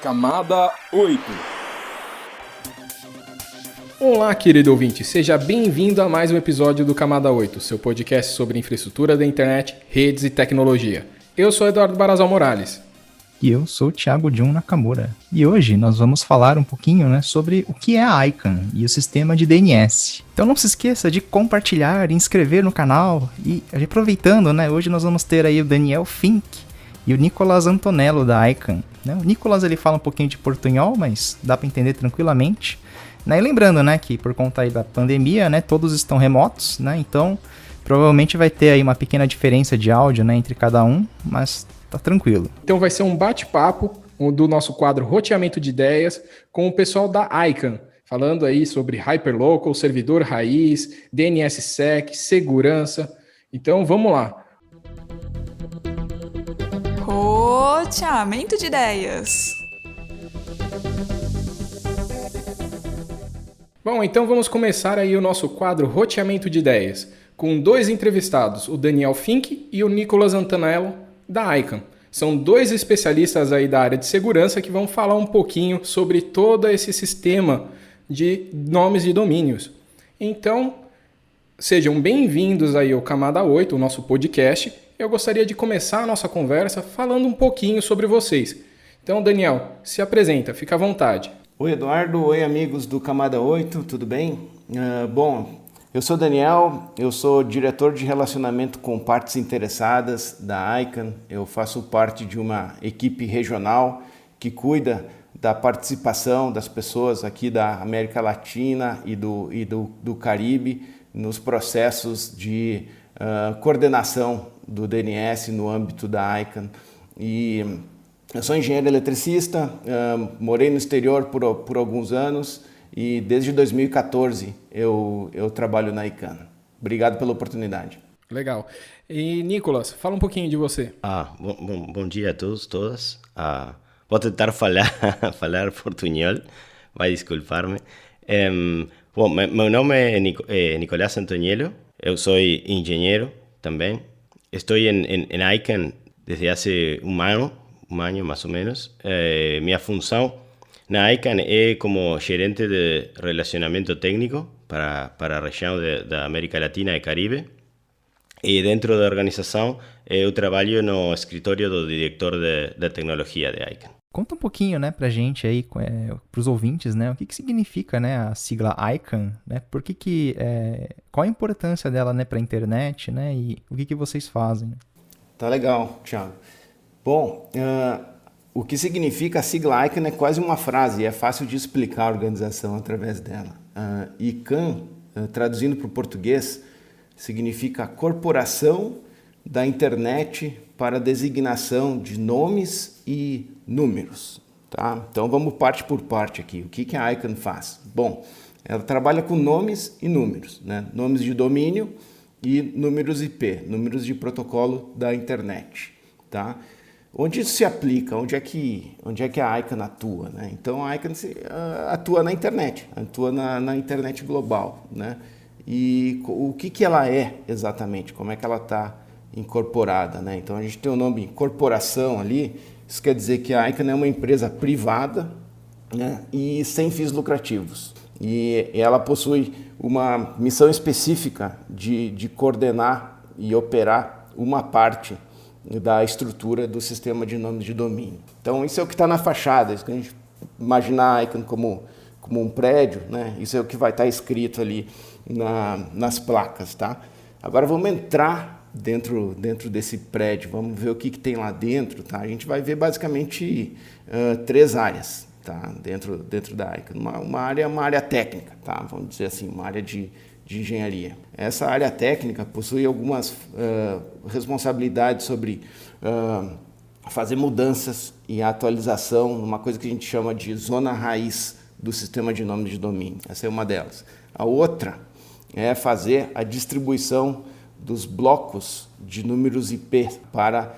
Camada 8. Olá, querido ouvinte, seja bem-vindo a mais um episódio do Camada 8, seu podcast sobre infraestrutura da internet, redes e tecnologia. Eu sou Eduardo Barazal Morales. E eu sou o Thiago Jun Nakamura. E hoje nós vamos falar um pouquinho, sobre o que é a ICANN e o sistema de DNS. Então não se esqueça de compartilhar e inscrever no canal. E aproveitando, hoje nós vamos ter aí o Daniel Fink e o Nicolas Antonello da ICANN. O Nicolas ele fala um pouquinho de portunhol, mas dá para entender tranquilamente. E lembrando, que por conta aí da pandemia, todos estão remotos, então provavelmente vai ter aí uma pequena diferença de áudio, entre cada um, mas tá tranquilo. Então vai ser um bate-papo do nosso quadro Roteamento de Ideias com o pessoal da ICANN, falando aí sobre Hyperlocal, servidor raiz, DNSSEC, segurança. Então vamos lá. Roteamento de Ideias. Bom, então vamos começar aí o nosso quadro Roteamento de Ideias, com dois entrevistados, o Daniel Fink e o Nicolas Antonello, da ICANN. São dois especialistas aí da área de segurança que vão falar um pouquinho sobre todo esse sistema de nomes de domínios. Então, sejam bem-vindos aí ao Camada 8, o nosso podcast. Eu gostaria de começar a nossa conversa falando um pouquinho sobre vocês. Então, Daniel, se apresenta, fica à vontade. Oi, Eduardo. Oi, amigos do Camada 8, tudo bem? Bom, eu sou Daniel, eu sou diretor de relacionamento com partes interessadas da ICANN. Eu faço parte de uma equipe regional que cuida da participação das pessoas aqui da América Latina e do Caribe nos processos de coordenação do DNS no âmbito da ICANN. E eu sou engenheiro eletricista, morei no exterior por alguns anos e desde 2014 eu trabalho na ICANN. Obrigado pela oportunidade. Legal. E Nicolas, fala um pouquinho de você. Bom dia a todos, todas. Vou tentar falar portunhol, vai desculpar-me. Bom, meu nome é Nicolás Antonello, eu sou engenheiro também. Estou em ICANN desde hace un año más o menos. Mi función na ICANN es como gerente de relacionamiento técnico para la región de América Latina y Caribe. E dentro da organização, eu trabalho no escritório do diretor de tecnologia de ICANN. Conta um pouquinho, pra gente aí, pros ouvintes, o que significa, a sigla ICANN, qual a importância dela, pra internet, e o que vocês fazem? Tá legal, Thiago. Bom, o que significa a sigla ICANN é quase uma frase, e é fácil de explicar a organização através dela. ICANN, traduzindo para o português, significa Corporação da Internet para designação de nomes e números. Tá? Então vamos parte por parte aqui. O que a ICANN faz? Bom, ela trabalha com nomes e números, nomes de domínio e números IP, números de protocolo da internet. Tá? Onde isso se aplica? Onde é que a ICANN atua? Então a ICANN atua na internet, atua na internet global. E o que ela é exatamente? Como é que ela está incorporada? Então a gente tem o nome corporação ali, isso quer dizer que a ICANN é uma empresa privada e sem fins lucrativos. E ela possui uma missão específica de coordenar e operar uma parte da estrutura do sistema de nomes de domínio. Então isso é o que está na fachada, isso que a gente imaginar a ICANN como um prédio, isso é o que vai estar escrito ali nas placas. Tá? Agora vamos entrar dentro desse prédio, vamos ver o que tem lá dentro. Tá? A gente vai ver basicamente três áreas, tá? dentro da ICANN. Uma área técnica, tá? Vamos dizer assim, uma área de engenharia. Essa área técnica possui algumas responsabilidades sobre fazer mudanças e atualização numa coisa que a gente chama de zona raiz do sistema de nomes de domínio. Essa é uma delas. A outra é fazer a distribuição dos blocos de números IP para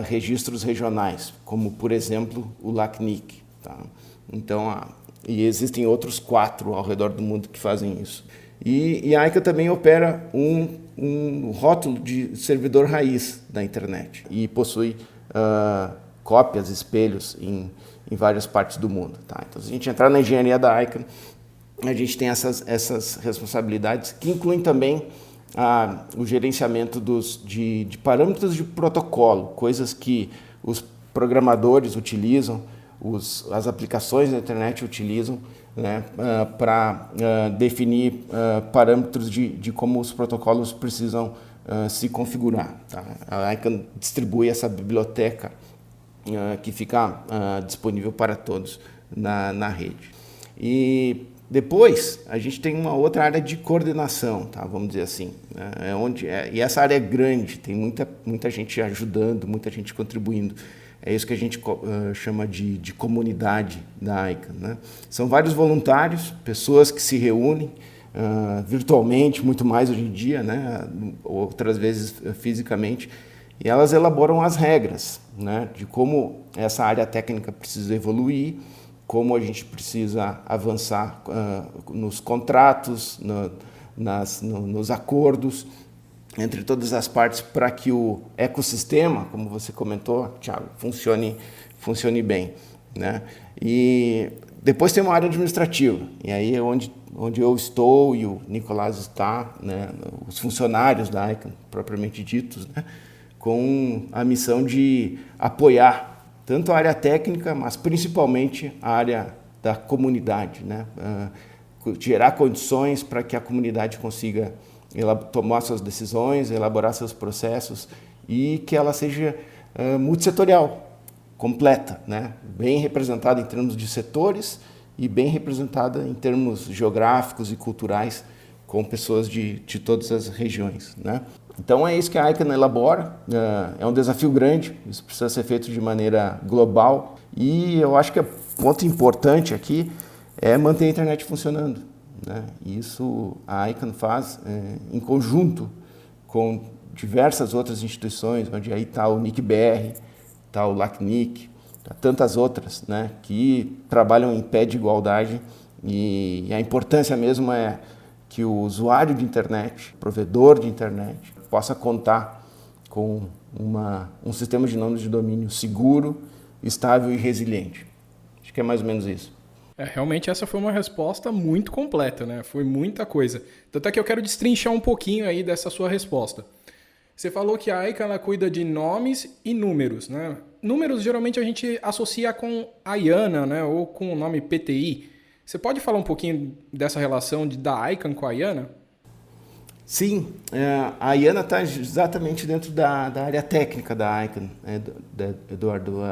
registros regionais, como, por exemplo, o LACNIC. Tá? Então, e existem outros 4 ao redor do mundo que fazem isso. E a ICANN também opera um rótulo de servidor raiz da internet e possui cópias, espelhos em várias partes do mundo. Tá? Então, se a gente entrar na engenharia da ICANN, a gente tem essas responsabilidades, que incluem também o gerenciamento de parâmetros de protocolo, coisas que os programadores utilizam, as aplicações da internet utilizam, né, para definir parâmetros de como os protocolos precisam se configurar. Tá? A ICANN distribui essa biblioteca que fica disponível para todos na rede. E depois, a gente tem uma outra área de coordenação, tá? Vamos dizer assim. Né? E essa área é grande, tem muita gente ajudando, muita gente contribuindo. É isso que a gente chama de comunidade da ICANN. Né? São vários voluntários, pessoas que se reúnem virtualmente, muito mais hoje em dia, né? Outras vezes fisicamente, e elas elaboram as regras, né? De como essa área técnica precisa evoluir, como a gente precisa avançar nos contratos, nos acordos, entre todas as partes, para que o ecossistema, como você comentou, Thiago, funcione bem. Né? E depois tem uma área administrativa, e aí é onde eu estou e o Nicolás está, né? Os funcionários da ICANN, propriamente ditos, né? Com a missão de apoiar tanto a área técnica, mas principalmente a área da comunidade, né? Gerar condições para que a comunidade consiga tomar suas decisões, elaborar seus processos e que ela seja multissetorial, completa, né? Bem representada em termos de setores e bem representada em termos geográficos e culturais, com pessoas de todas as regiões. Né? Então é isso que a ICANN elabora, é um desafio grande, isso precisa ser feito de maneira global e eu acho que o ponto importante aqui é manter a internet funcionando. Né? E isso a ICANN faz em conjunto com diversas outras instituições, onde aí está o NIC-BR, está o LACNIC, tá tantas outras, né, que trabalham em pé de igualdade e a importância mesmo é que o usuário de internet, provedor de internet, possa contar com um sistema de nomes de domínio seguro, estável e resiliente. Acho que é mais ou menos isso. Realmente essa foi uma resposta muito completa, né? Foi muita coisa. Tanto é que eu quero destrinchar um pouquinho aí dessa sua resposta. Você falou que a ICANN ela cuida de nomes e números, né? Números geralmente a gente associa com a IANA, né? Ou com o nome PTI. Você pode falar um pouquinho dessa relação da ICANN com a IANA? Sim, a IANA está exatamente dentro da área técnica da ICANN, Eduardo.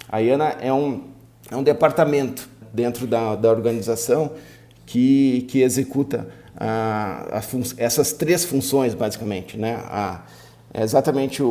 A IANA é um departamento dentro da organização que executa essas três funções, basicamente. Né? É exatamente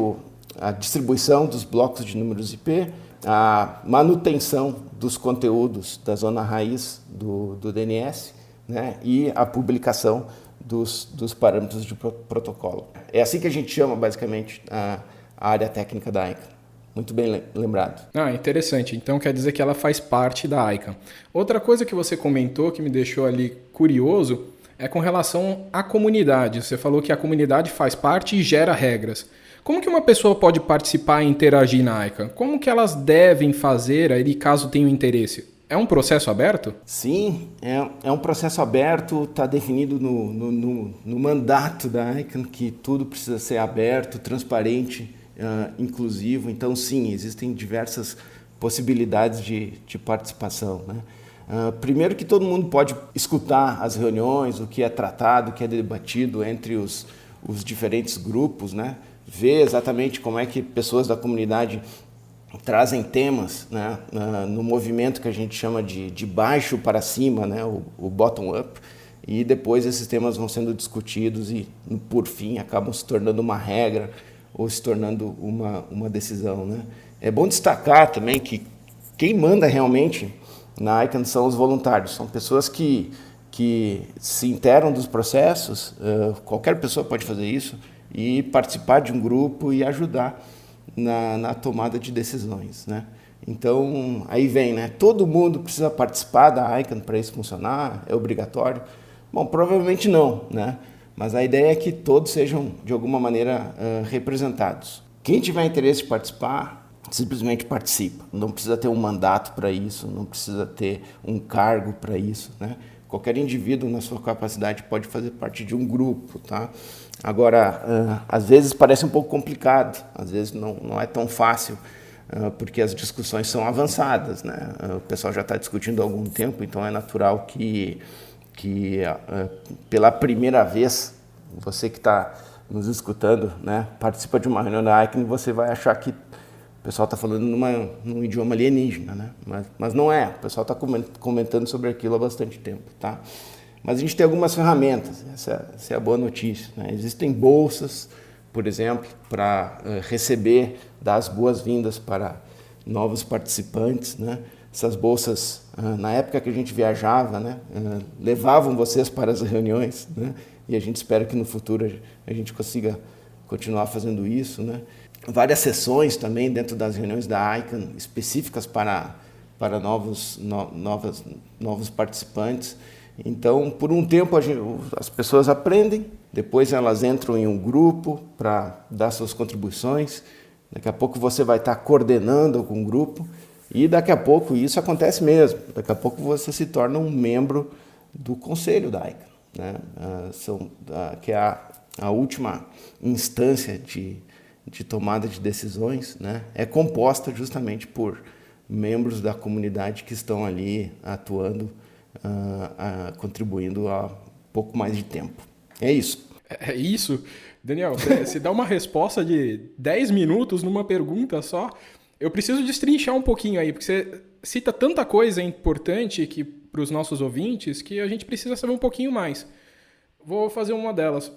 a distribuição dos blocos de números IP, a manutenção dos conteúdos da zona raiz do DNS, né? E a publicação dos parâmetros de protocolo. É assim que a gente chama, basicamente, a área técnica da ICANN. Muito bem lembrado. Interessante. Então quer dizer que ela faz parte da ICANN. Outra coisa que você comentou que me deixou ali curioso é com relação à comunidade. Você falou que a comunidade faz parte e gera regras. Como que uma pessoa pode participar e interagir na ICANN? Como que elas devem fazer aí caso tenham interesse? É um processo aberto? Sim, é um processo aberto, está definido no mandato da ICANN que tudo precisa ser aberto, transparente, inclusivo. Então, sim, existem diversas possibilidades de participação. Né? Primeiro que todo mundo pode escutar as reuniões, o que é tratado, o que é debatido entre os diferentes grupos, né? Ver exatamente como é que pessoas da comunidade trazem temas, né, no movimento que a gente chama de baixo para cima, né, o bottom-up, e depois esses temas vão sendo discutidos e, por fim, acabam se tornando uma regra ou se tornando uma decisão. Né. É bom destacar também que quem manda realmente na ICANN são os voluntários, são pessoas que se inteiram dos processos, qualquer pessoa pode fazer isso, e participar de um grupo e ajudar na tomada de decisões, né? Então, aí vem, né? Todo mundo precisa participar da ICANN para isso funcionar? É obrigatório? Bom, provavelmente não, né? Mas a ideia é que todos sejam, de alguma maneira, representados. Quem tiver interesse de participar, simplesmente participa. Não precisa ter um mandato para isso, não precisa ter um cargo para isso, né? Qualquer indivíduo, na sua capacidade, pode fazer parte de um grupo, tá? Agora, às vezes parece um pouco complicado, às vezes não é tão fácil, porque as discussões são avançadas, né? O pessoal já está discutindo há algum tempo, então é natural que pela primeira vez, você que está nos escutando, né, participa de uma reunião da ICANN, você vai achar que o pessoal está falando num idioma alienígena, né? Mas não é, o pessoal está comentando sobre aquilo há bastante tempo, tá? Mas a gente tem algumas ferramentas, essa é a boa notícia, né? Existem bolsas, por exemplo, para receber, dar as boas-vindas para novos participantes, né? Essas bolsas, na época que a gente viajava, né, levavam vocês para as reuniões, né? E a gente espera que no futuro a gente consiga continuar fazendo isso, né? Várias sessões também dentro das reuniões da ICANN, específicas para novos participantes. Então, por um tempo, as pessoas aprendem, depois elas entram em um grupo para dar suas contribuições. Daqui a pouco você vai estar coordenando algum grupo e daqui a pouco isso acontece mesmo. Daqui a pouco você se torna um membro do conselho da ICANN, né? Que é a última instância de tomada de decisões, né? É composta justamente por membros da comunidade que estão ali atuando, contribuindo há pouco mais de tempo. É isso. É isso? Daniel, você dá uma resposta de 10 minutos numa pergunta só. Eu preciso destrinchar um pouquinho aí, porque você cita tanta coisa importante para os nossos ouvintes que a gente precisa saber um pouquinho mais. Vou fazer uma delas.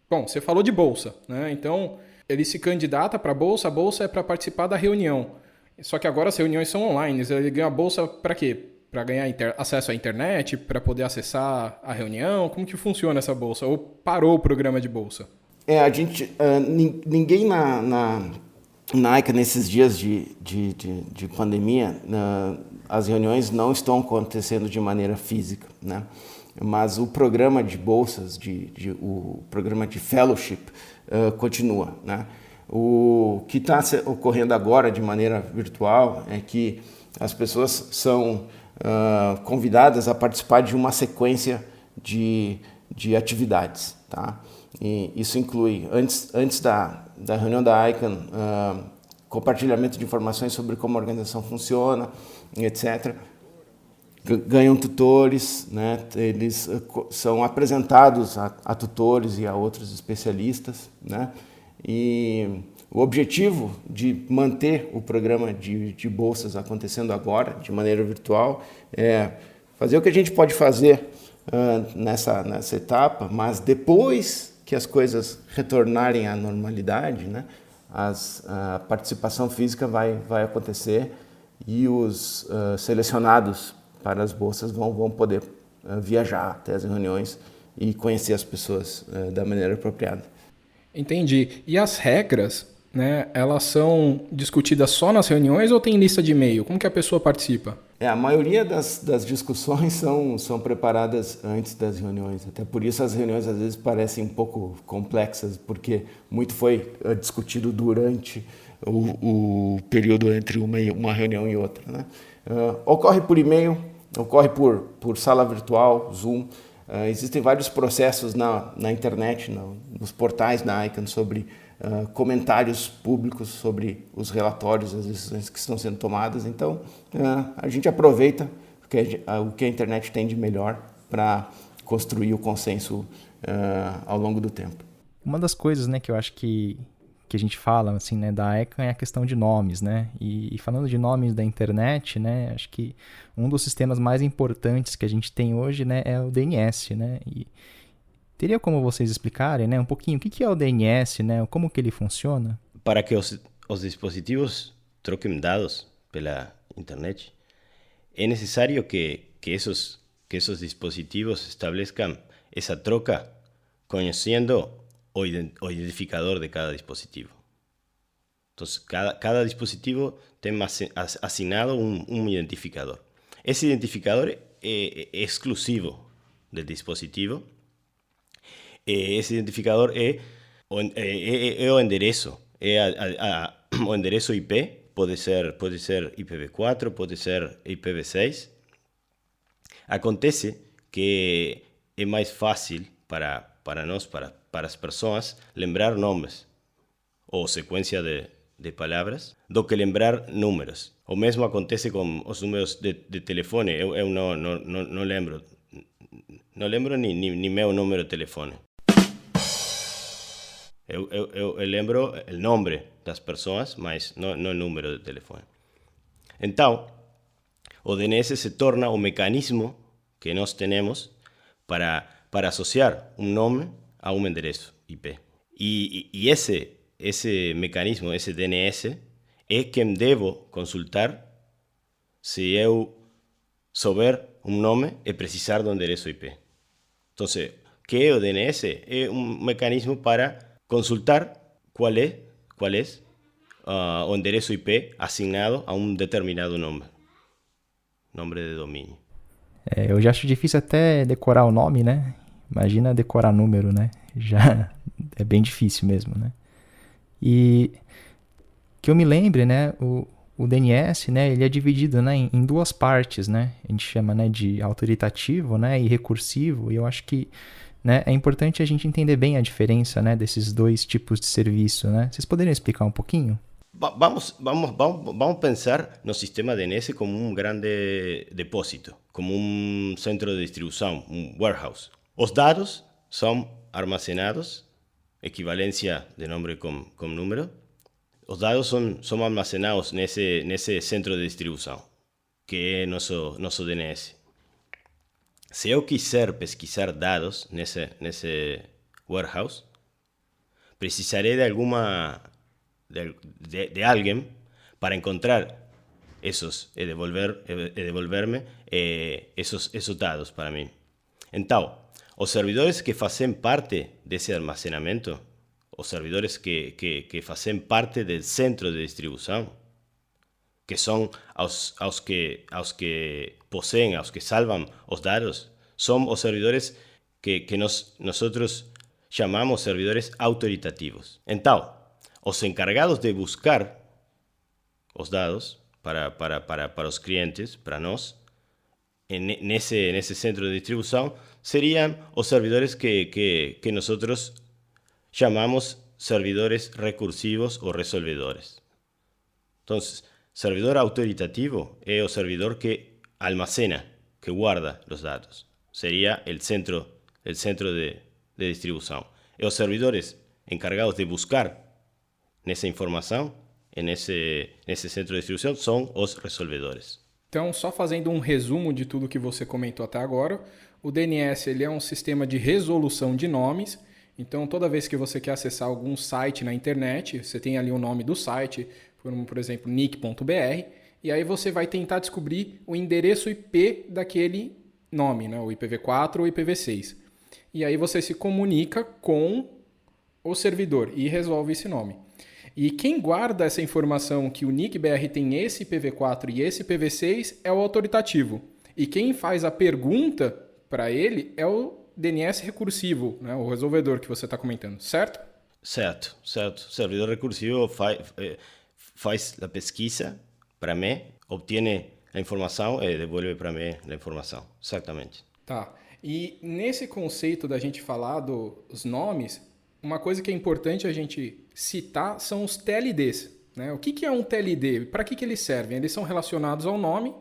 Bom, você falou de bolsa, né? Então, ele se candidata para a bolsa é para participar da reunião. Só que agora as reuniões são online. Ele ganha a bolsa para quê? Para ganhar acesso à internet, para poder acessar a reunião? Como que funciona essa bolsa? Ou parou o programa de bolsa? Ninguém na ICANN, nesses dias de pandemia, as reuniões não estão acontecendo de maneira física, né? Mas o programa de bolsas, o programa de fellowship continua, né? O que está ocorrendo agora de maneira virtual é que as pessoas são convidadas a participar de uma sequência de atividades, tá? E isso inclui, antes da reunião da ICANN, compartilhamento de informações sobre como a organização funciona, etc. Ganham tutores, né? Eles são apresentados a tutores e a outros especialistas, né? E o objetivo de manter o programa de bolsas acontecendo agora, de maneira virtual, é fazer o que a gente pode fazer nessa etapa, mas depois que as coisas retornarem à normalidade, né, a participação física vai acontecer e os selecionados para as bolsas vão poder viajar até as reuniões e conhecer as pessoas da maneira apropriada. Entendi. E as regras, né, elas são discutidas só nas reuniões ou tem lista de e-mail? Como que a pessoa participa? A maioria das discussões são preparadas antes das reuniões. Até por isso as reuniões às vezes parecem um pouco complexas, porque muito foi discutido durante o período entre uma reunião e outra, né? Ocorre por e-mail, ocorre por sala virtual, Zoom. Existem vários processos na internet, nos portais da ICANN sobre comentários públicos sobre os relatórios, as decisões que estão sendo tomadas. Então, a gente aproveita o que a internet tem de melhor para construir o consenso ao longo do tempo. Uma das coisas, né, que eu acho que a gente fala assim, né, da ICANN é a questão de nomes, né? E falando de nomes da internet, né, acho que um dos sistemas mais importantes que a gente tem hoje, né, é o DNS, né? E teria como vocês explicarem, né, um pouquinho o que é o DNS, né? Como que ele funciona? Para que os dispositivos troquem dados pela internet, é necessário que esos dispositivos estableçam essa troca conhecendo o identificador de cada dispositivo. Entonces, cada dispositivo tiene asignado un identificador. Ese identificador es exclusivo del dispositivo. Ese identificador es o enderezo, es o endereço IP pode ser IPv4, pode ser IPv6. Acontece que é mais fácil para nós, para as pessoas, lembrar nomes ou sequência de palavras do que lembrar números. O mesmo acontece com os números de telefone. Eu não lembro. Não lembro nem meu número de telefone. Eu lembro o nome das pessoas, mas não o número de telefone. Então, o DNS se torna o mecanismo que nós temos para associar um nome a um endereço IP. E esse mecanismo, esse DNS, é quem devo consultar se eu souber um nome e precisar do endereço IP. Então, que é o DNS? É um mecanismo para consultar qual é o endereço IP assignado a um determinado nome de domínio. Eu já acho difícil até decorar o nome, né? Imagina decorar número, né? Já é bem difícil mesmo, né? E que eu me lembre, né? O DNS, né? Ele é dividido, né, em duas partes, né? A gente chama, né, de autoritativo, né, e recursivo. E eu acho que, né, é importante a gente entender bem a diferença, né, desses dois tipos de serviço, né? Vocês poderiam explicar um pouquinho? Vamos pensar no sistema DNS como um grande depósito, como um centro de distribuição, um warehouse. Os dados são armazenados, equivalência de nome com número. Os dados são armazenados nesse centro de distribuição, que é nosso DNS. Se eu quiser pesquisar dados nesse warehouse, precisarei de alguém para encontrar esos e devolverme esos dados para mim. Então, os servidores que fazem parte desse armazenamento, os servidores que fazem parte do centro de distribuição, que são aos que possuem, aos que salvam os dados, são os servidores que nós chamamos servidores autoritativos. Então, os encargados de buscar os dados para os clientes, para nós, nesse centro de distribuição, seriam os servidores que nós chamamos servidores recursivos ou resolvedores. Então, servidor autoritativo é o servidor que almacena, que guarda os dados. Seria o centro de distribuição. E os servidores encargados de buscar nessa informação, nesse centro de distribuição, são os resolvedores. Então, só fazendo um resumo de tudo que você comentou até agora, o DNS ele é um sistema de resolução de nomes. Então, toda vez que você quer acessar algum site na internet, você tem ali o nome do site, por exemplo, nick.br, e aí você vai tentar descobrir o endereço IP daquele nome, né? O IPv4 ou IPv6. E aí você se comunica com o servidor e resolve esse nome. E quem guarda essa informação que o NIC.br tem esse IPv4 e esse IPv6 é o autoritativo. E quem faz a pergunta para ele é o DNS recursivo, né? O resolvedor que você está comentando, certo? Certo. O servidor recursivo faz a pesquisa para mim, obtém a informação e devolve para mim a informação. Exatamente. Tá. E nesse conceito da gente falar dos nomes, uma coisa que é importante a gente citar são os TLDs. Né? O que é um TLD? Para que eles servem? Eles são relacionados ao nome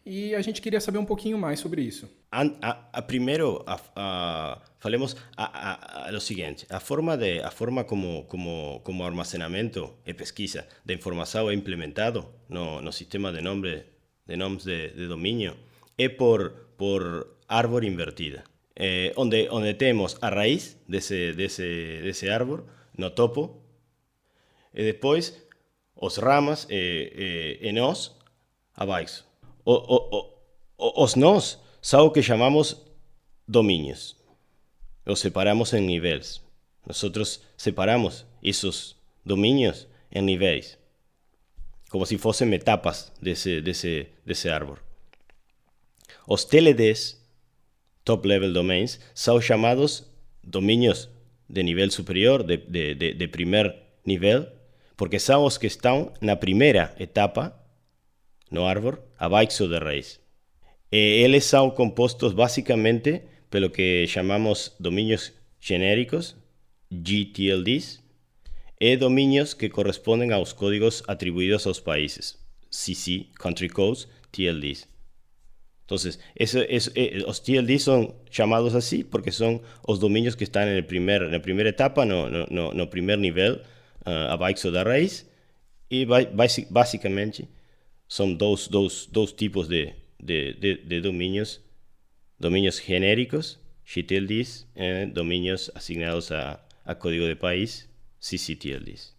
e a gente queria saber um pouquinho mais sobre isso. Primeiro, falemos o seguinte: a forma como armazenamento e pesquisa de informação é implementado no sistema de nomes de domínio é por árvore invertida. Onde temos a raiz desse árvore no topo e depois os ramas e nós abaixo. Os nós são o que chamamos domínios. Os separamos em níveis. Nós separamos esses domínios em níveis, como se fossem etapas desse árvore. Os TLDs, Top Level Domains, são chamados domínios de nível superior, de primeiro nível, porque são os que estão na primeira etapa, no árvore, abaixo da raiz. E eles são compostos basicamente pelo que chamamos domínios genéricos, GTLDs, e domínios que correspondem aos códigos atribuídos aos países, CC, Country Codes, TLDs. Entonces, os TLDs son llamados así porque son os dominios que están na primeira etapa, no primer nivel, abaixo da raiz, e basicamente são dois tipos de domínios genéricos, GTLDs, e domínios asignados a código de país, CCTLDs.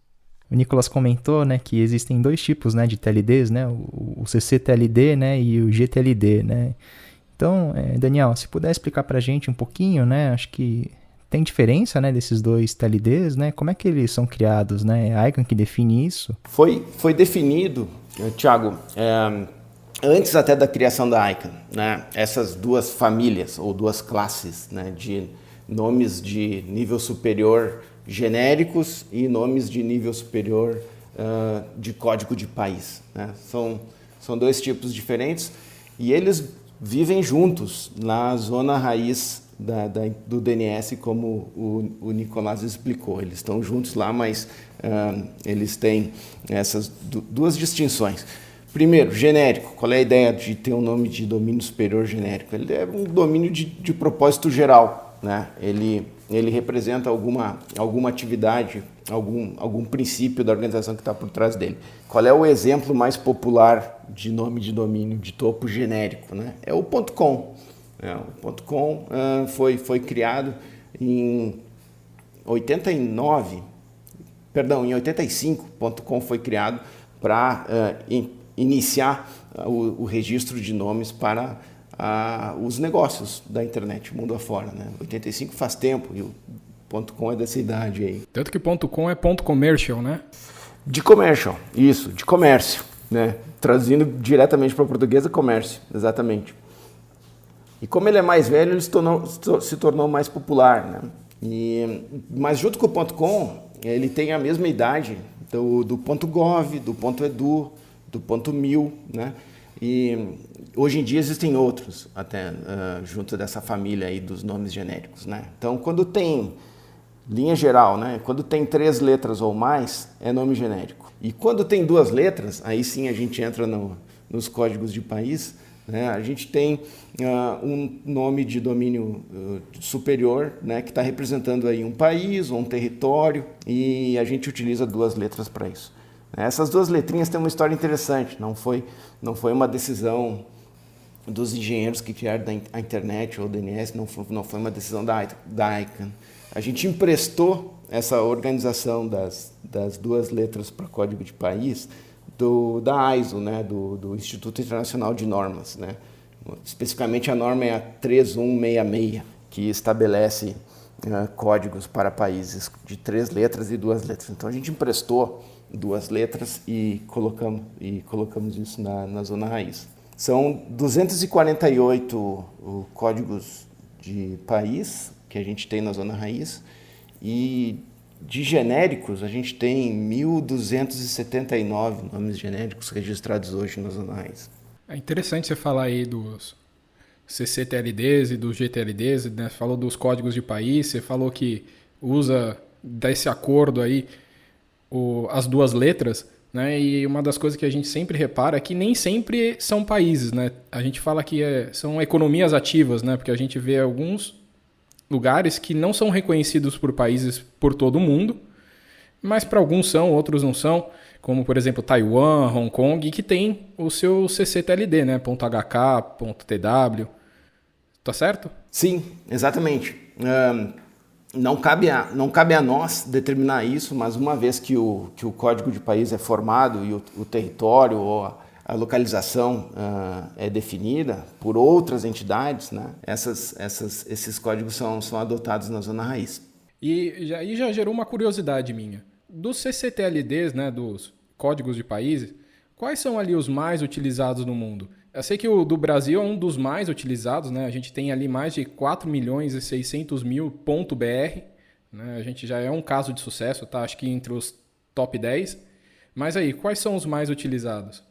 O Nicolas comentou, né, que existem dois tipos, né, de TLDs, né, o CCTLD, né, e o GTLD, né. Então, Daniel, se puder explicar para a gente um pouquinho, né, acho que tem diferença, né, desses dois TLDs, né, como é que eles são criados, né, é a ICANN que define isso? Foi definido, Thiago, antes até da criação da ICANN, né, essas duas famílias ou duas classes, né, de nomes de nível superior genéricos e nomes de nível superior de código de país, né? São dois tipos diferentes e eles vivem juntos na zona raiz do DNS, como o Nicolás explicou. Eles estão juntos lá, mas eles têm essas duas distinções. Primeiro, genérico. Qual é a ideia de ter um nome de domínio superior genérico? Ele é um domínio de propósito geral, né? Ele representa alguma atividade, algum princípio da organização que está por trás dele. Qual é o exemplo mais popular de nome de domínio de topo genérico, né? É o .com. O .com foi criado em 85. .com foi criado para iniciar o registro de nomes para os negócios da internet, mundo afora, né? 85 faz tempo e o .com é dessa idade aí. Tanto que .com é .commercial, né? De commercial, isso, de comércio, né? Traduzindo diretamente para o português é comércio, exatamente. E como ele é mais velho, ele se tornou mais popular, né? Mas junto com o .com, ele tem a mesma idade do .gov, do .edu, do .mil, né? E hoje em dia existem outros, até junto dessa família aí dos nomes genéricos, né? Então, quando tem linha geral, né? Quando tem 3 letras ou mais, é nome genérico. E quando tem 2 letras, aí sim a gente entra nos códigos de país, né? A gente tem um nome de domínio superior, né? Que está representando aí um país ou um território, e a gente utiliza 2 letras para isso. Essas 2 letrinhas têm uma história interessante, não foi uma decisão dos engenheiros que criaram a internet ou o DNS, não foi uma decisão da ICANN. A gente emprestou essa organização das 2 letras para código de país da ISO, né, do Instituto Internacional de Normas, né? Especificamente a norma é a 3166, que estabelece códigos para países de 3 letras e 2 letras. Então a gente emprestou 2 letras e colocamos isso na zona raiz. São 248 códigos de país que a gente tem na zona raiz, e de genéricos a gente tem 1.279 nomes genéricos registrados hoje na zona raiz. É interessante você falar aí dos CCTLDs e dos GTLDs, né? Você falou dos códigos de país, você falou que usa desse acordo aí as 2 letras, né? E uma das coisas que a gente sempre repara é que nem sempre são países, né? A gente fala que são economias ativas, né? Porque a gente vê alguns lugares que não são reconhecidos por países por todo o mundo, mas para alguns são, outros não são, como por exemplo Taiwan, Hong Kong, que tem o seu CCTLD, né? .hk, .tw, tá certo? Sim, exatamente. Não cabe a nós determinar isso, mas uma vez que o código de país é formado e o território ou a localização é definida por outras entidades, né? Esses códigos são adotados na zona raiz. E aí já gerou uma curiosidade minha. Dos CCTLDs, né, dos códigos de países, quais são ali os mais utilizados no mundo? Eu sei que o do Brasil é um dos mais utilizados, né? A gente tem ali mais de 4.600.000 .br, né? A gente já é um caso de sucesso, tá? Acho que entre os top 10. Mas aí, quais são os mais utilizados?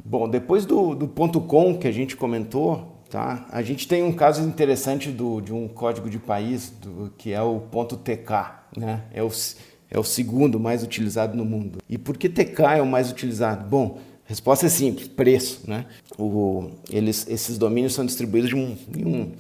Bom, depois do .com que a gente comentou, tá? A gente tem um caso interessante de um código de país que é o .tk, né? É o segundo mais utilizado no mundo. E por que TK é o mais utilizado? Bom, a resposta é simples, preço, né? Esses domínios são distribuídos em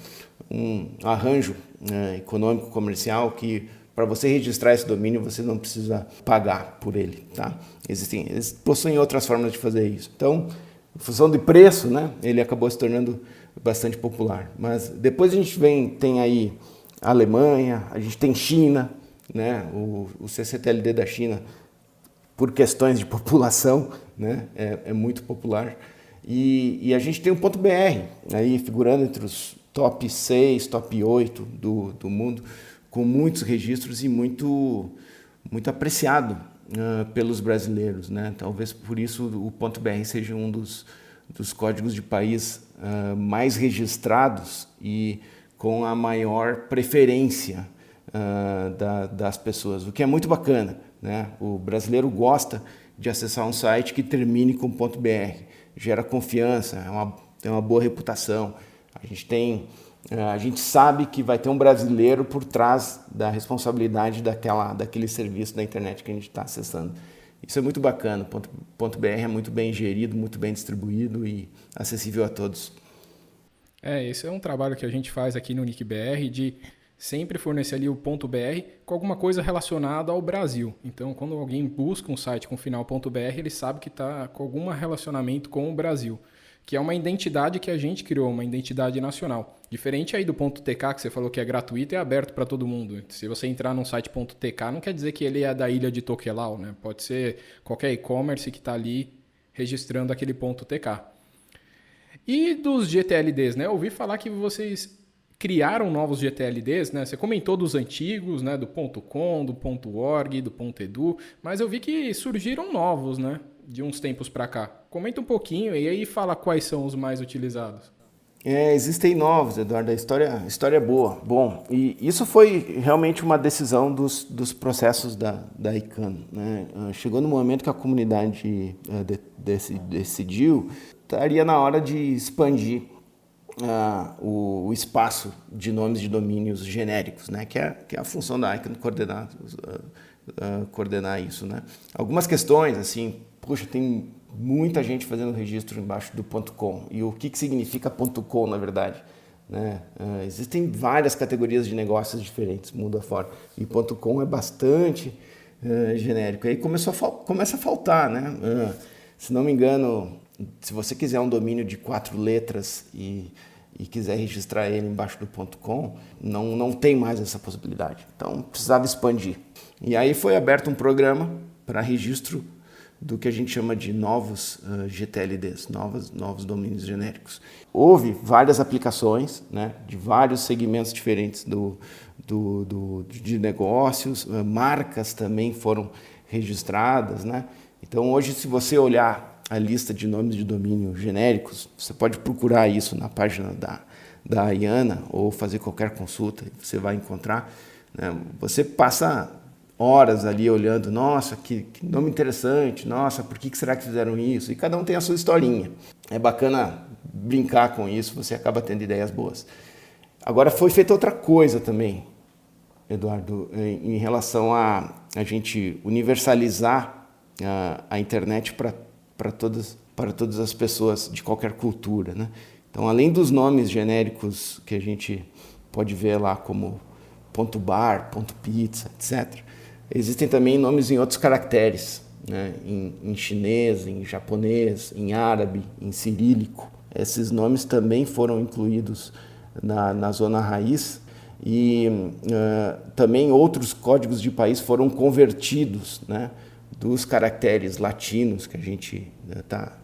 um arranjo, né, econômico comercial que para você registrar esse domínio você não precisa pagar por ele, tá? Eles possuem outras formas de fazer isso. Então, em função de preço, né, ele acabou se tornando bastante popular. Mas depois a gente tem aí a Alemanha, a gente tem China, né, o CCTLD da China, por questões de população, né, é muito popular. E a gente tem o .br, aí figurando entre os top 6, top 8 do mundo, com muitos registros e muito apreciado pelos brasileiros, né? Talvez por isso o .br seja um dos códigos de país mais registrados e com a maior preferência das pessoas, o que é muito bacana, né? O brasileiro gosta de acessar um site que termine com .br, gera confiança, é uma boa reputação. A gente sabe que vai ter um brasileiro por trás da responsabilidade daquele serviço da internet que a gente está acessando. Isso é muito bacana. .br é muito bem gerido, muito bem distribuído e acessível a todos. Esse é um trabalho que a gente faz aqui no NickBR de sempre fornecer ali o .br com alguma coisa relacionada ao Brasil. Então, quando alguém busca um site com final .br, ele sabe que está com algum relacionamento com o Brasil, que é uma identidade que a gente criou, uma identidade nacional. Diferente aí do .tk, que você falou que é gratuito e é aberto para todo mundo. Se você entrar num site .tk, não quer dizer que ele é da ilha de Tokelau, né? Pode ser qualquer e-commerce que está ali registrando aquele .tk. E dos GTLDs, né? Eu ouvi falar que vocês criaram novos GTLDs, né? Você comentou dos antigos, né? Do .com, do .org, do .edu, mas eu vi que surgiram novos, né? De uns tempos para cá. Comenta um pouquinho e aí fala quais são os mais utilizados. Existem novos, Eduardo. A história é boa. Bom, e isso foi realmente uma decisão dos processos da ICANN, né? Chegou no momento que a comunidade decidiu, estaria na hora de expandir o espaço de nomes de domínios genéricos, né? Que é a função da ICANN coordenar isso, né? Algumas questões, assim, puxa, tem muita gente fazendo registro embaixo do .com. E o que significa .com, na verdade? Né? Existem várias categorias de negócios diferentes, mundo afora. E .com é bastante genérico. Aí começa a faltar, né? Se não me engano, se você quiser um domínio de 4 letras e quiser registrar ele embaixo do .com, não tem mais essa possibilidade. Então, precisava expandir. E aí foi aberto um programa para registro do que a gente chama de novos GTLDs, novos domínios genéricos. Houve várias aplicações, né, de vários segmentos diferentes de negócios, marcas também foram registradas, né? Então, hoje, se você olhar a lista de nomes de domínio genéricos, você pode procurar isso na página da IANA ou fazer qualquer consulta, você vai encontrar, né? Você passa horas ali olhando, nossa, que nome interessante, nossa, por que será que fizeram isso? E cada um tem a sua historinha. É bacana brincar com isso, você acaba tendo ideias boas. Agora, foi feita outra coisa também, Eduardo, em relação a gente universalizar a internet para todas as pessoas de qualquer cultura, né? Então, além dos nomes genéricos que a gente pode ver lá como .bar, .pizza, etc., existem também nomes em outros caracteres, né? Em chinês, em japonês, em árabe, em cirílico. Esses nomes também foram incluídos na zona raiz e também outros códigos de país foram convertidos, né, dos caracteres latinos que a gente está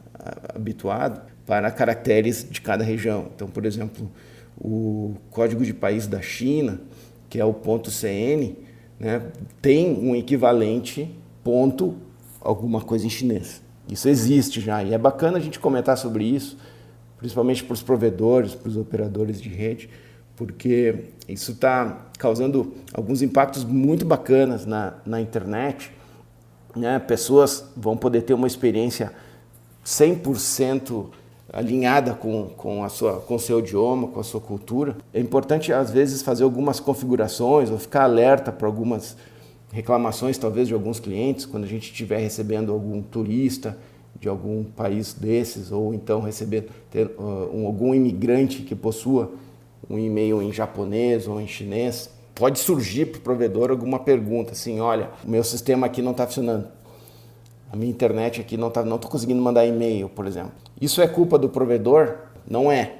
habituado para caracteres de cada região. Então, por exemplo, o código de país da China, que é o .cn, né, tem um equivalente ponto alguma coisa em chinês. Isso existe já e é bacana a gente comentar sobre isso, principalmente para os provedores, para os operadores de rede, porque isso está causando alguns impactos muito bacanas na internet, né? Pessoas vão poder ter uma experiência 100% alinhada com o seu idioma, com a sua cultura. É importante, às vezes, fazer algumas configurações ou ficar alerta para algumas reclamações, talvez, de alguns clientes, quando a gente estiver recebendo algum turista de algum país desses, ou então algum imigrante que possua um e-mail em japonês ou em chinês. Pode surgir para o provedor alguma pergunta, assim, olha, o meu sistema aqui não está funcionando. A minha internet aqui não estou conseguindo mandar e-mail, por exemplo. Isso é culpa do provedor? Não é.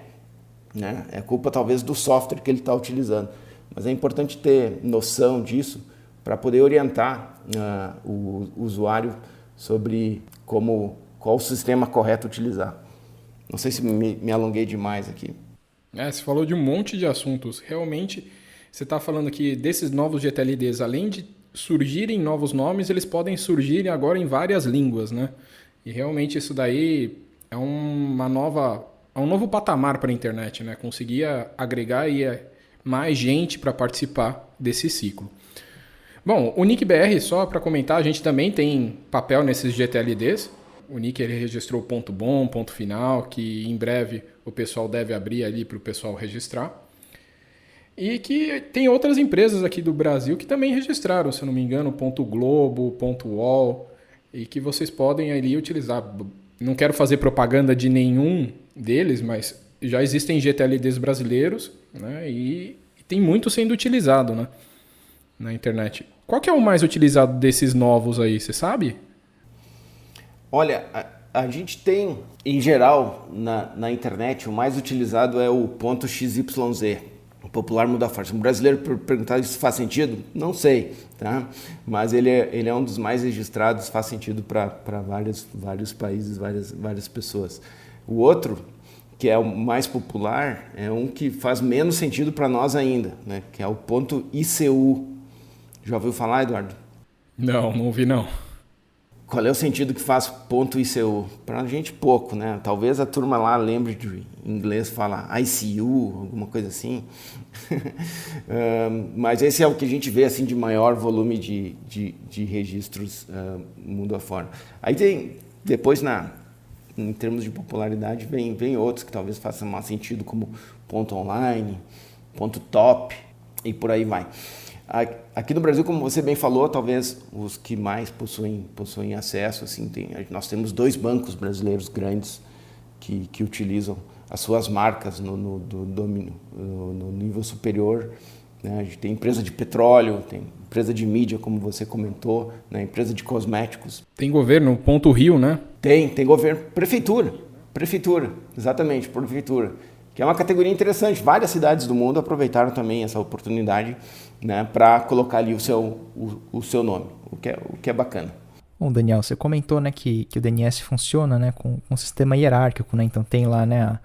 Né? É culpa talvez do software que ele está utilizando. Mas é importante ter noção disso para poder orientar o usuário sobre qual o sistema correto utilizar. Não sei se me alonguei demais aqui. Você falou de um monte de assuntos. Realmente, você está falando aqui desses novos GTLDs, além de surgirem novos nomes, eles podem surgir agora em várias línguas, né? E realmente isso daí é um novo patamar para a internet, né? Conseguir agregar aí mais gente para participar desse ciclo. Bom, o NIC-BR, só para comentar, a gente também tem papel nesses GTLDs. O NIC ele registrou ponto bom, ponto final, que em breve o pessoal deve abrir ali para o pessoal registrar. E que tem outras empresas aqui do Brasil que também registraram, se eu não me engano, ponto Globo, ponto UOL, e que vocês podem ali utilizar. Não quero fazer propaganda de nenhum deles, mas já existem GTLDs brasileiros, né, e tem muito sendo utilizado, né, na internet. Qual que é o mais utilizado desses novos aí, você sabe? Olha, a gente tem, em geral, na internet, o mais utilizado é o ponto XYZ. Popular muda forte. Um brasileiro perguntar se faz sentido? Não sei, tá? Mas ele é um dos mais registrados, faz sentido para vários países, várias pessoas. O outro, que é o mais popular, é um que faz menos sentido para nós ainda, né? Que é o ponto ICU. Já ouviu falar, Eduardo? Não ouvi não. Qual é o sentido que faz ponto ICU? Para a gente pouco, né? Talvez a turma lá lembre de em inglês fala ICU, alguma coisa assim. Mas esse é o que a gente vê assim de maior volume de registros mundo afora. Aí tem, depois em termos de popularidade, vem outros que talvez façam mais sentido, como ponto online, ponto top e por aí vai. Aqui no Brasil, como você bem falou, talvez os que mais possuem acesso, assim, nós temos 2 bancos brasileiros grandes que utilizam as suas marcas no nível superior, né? A gente tem empresa de petróleo, tem empresa de mídia, como você comentou, né? Empresa de cosméticos. Tem governo, ponto Rio, né? Tem governo, prefeitura, exatamente, prefeitura. Que é uma categoria interessante. Várias cidades do mundo aproveitaram também essa oportunidade, né, para colocar ali o seu nome, o que é bacana. Bom, Daniel, você comentou, né, que o DNS funciona, né, com um sistema hierárquico, né? Então tem lá, né,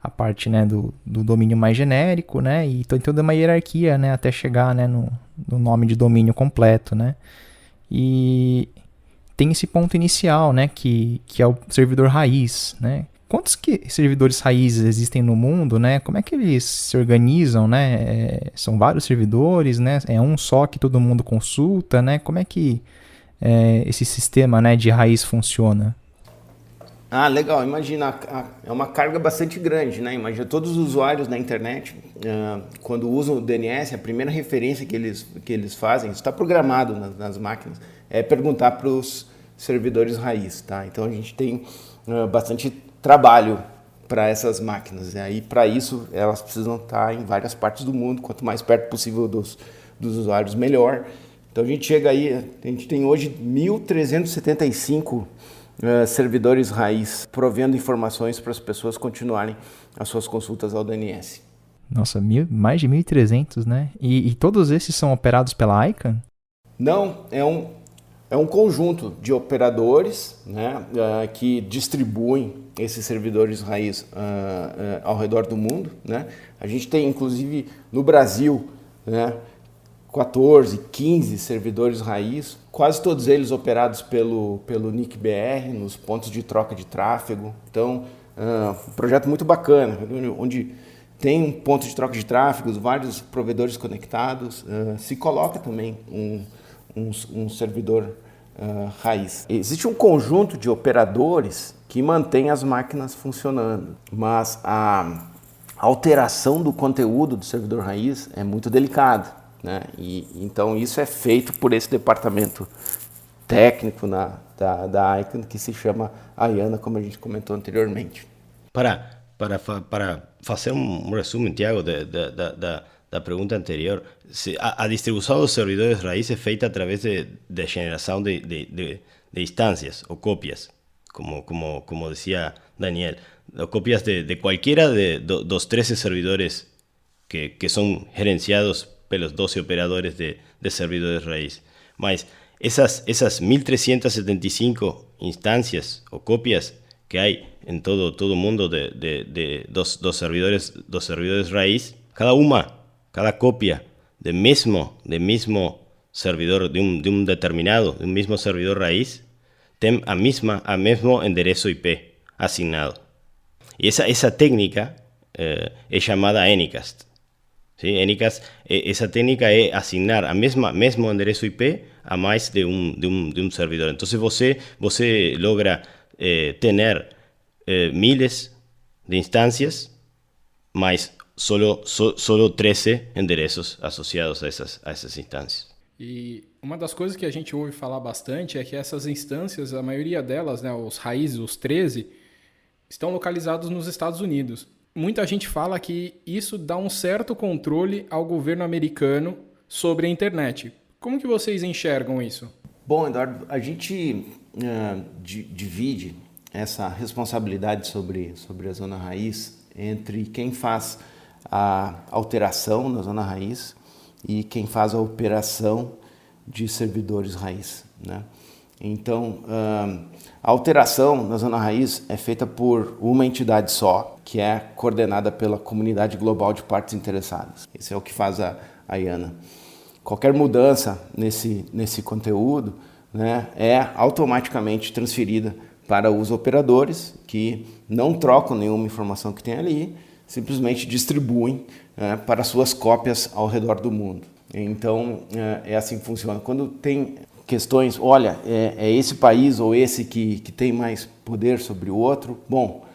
a parte, né, do domínio mais genérico, né, e tem toda uma hierarquia, né, até chegar, né, no nome de domínio completo, né. E tem esse ponto inicial, né, que é o servidor raiz, né. Quantos servidores raízes existem no mundo, né? Como é que eles se organizam, né? São vários servidores, né? É um só que todo mundo consulta, né? Como é que esse sistema, né, de raiz funciona? Legal. Imagina, é uma carga bastante grande, né? Imagina todos os usuários da internet, quando usam o DNS, a primeira referência que eles fazem, isso está programado nas máquinas, é perguntar para os servidores raiz, tá? Então a gente tem bastante trabalho para essas máquinas. E aí, para isso, elas precisam estar em várias partes do mundo. Quanto mais perto possível dos usuários, melhor. Então, a gente tem hoje 1.375 servidores raiz provendo informações para as pessoas continuarem as suas consultas ao DNS. Nossa, mais de 1.300, né? E todos esses são operados pela ICANN? Não, é um conjunto de operadores, né, que distribuem esses servidores raiz ao redor do mundo, né? A gente tem, inclusive, no Brasil, né, 14, 15 servidores raiz, quase todos eles operados pelo NIC-BR, nos pontos de troca de tráfego. Então, um projeto muito bacana, onde tem um ponto de troca de tráfego, vários provedores conectados, se coloca também um servidor raiz. Existe um conjunto de operadores que mantém as máquinas funcionando, mas a alteração do conteúdo do servidor raiz é muito delicada, né? E então isso é feito por esse departamento técnico da ICANN, que se chama IANA, como a gente comentou anteriormente. Para fazer resumo, Tiago, da pergunta anterior, a distribuição dos servidores raiz é feita através de generação de instâncias ou cópias, como decía Daniel, o copias de cualquiera dos 13 servidores que son gerenciados pelos 12 operadores de servidores raíz. Mas esas 1375 instancias o copias que hay en todo el mundo de dos servidores raíz, cada copia de mismo servidor, de un mismo servidor raíz, tem a mesmo endereço IP asignado. Y esa técnica es llamada Anycast. ¿Sí? Anycast, esa técnica es asignar a mesmo endereço IP a más de un servidor. Entonces você logra tener miles de instancias, mas solo 13 endereços associados a essas instâncias. E uma das coisas que a gente ouve falar bastante é que essas instâncias, a maioria delas, né, os raízes, os 13, estão localizados nos Estados Unidos. Muita gente fala que isso dá um certo controle ao governo americano sobre a internet. Como que vocês enxergam isso? Bom, Eduardo, a gente divide essa responsabilidade sobre a zona raiz entre quem faz a alteração na zona raiz e quem faz a operação de servidores raiz, né? Então, a alteração na zona raiz é feita por uma entidade só, que é coordenada pela comunidade global de partes interessadas. Esse é o que faz a IANA. Qualquer mudança nesse conteúdo, né, é automaticamente transferida para os operadores, que não trocam nenhuma informação que tem ali, simplesmente distribuem para suas cópias ao redor do mundo. Então, é assim que funciona. Quando tem questões, olha, é esse país ou esse que tem mais poder sobre o outro, bom,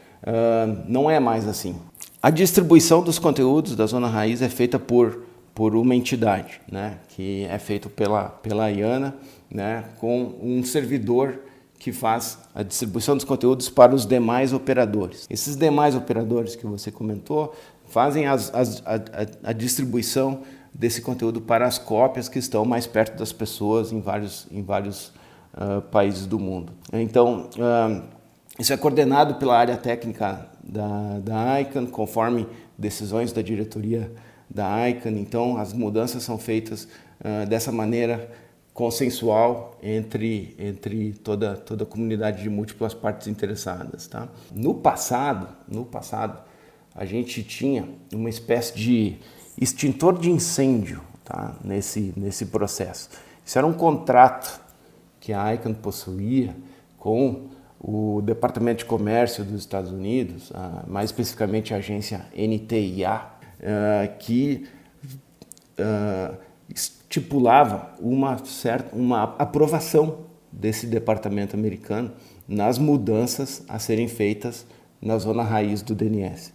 não é mais assim. A distribuição dos conteúdos da zona raiz é feita por uma entidade, né, que é feito pela IANA, né, com um servidor que faz a distribuição dos conteúdos para os demais operadores. Esses demais operadores que você comentou fazem a distribuição desse conteúdo para as cópias que estão mais perto das pessoas em vários países do mundo. Então, isso é coordenado pela área técnica da ICANN, conforme decisões da diretoria da ICANN. Então, as mudanças são feitas dessa maneira consensual entre toda a comunidade de múltiplas partes interessadas, tá? No passado, a gente tinha uma espécie de extintor de incêndio, tá, nesse processo. Isso era um contrato que a ICANN possuía com o Departamento de Comércio dos Estados Unidos, mais especificamente a agência NTIA, que estipulava uma aprovação desse departamento americano nas mudanças a serem feitas na zona raiz do DNS.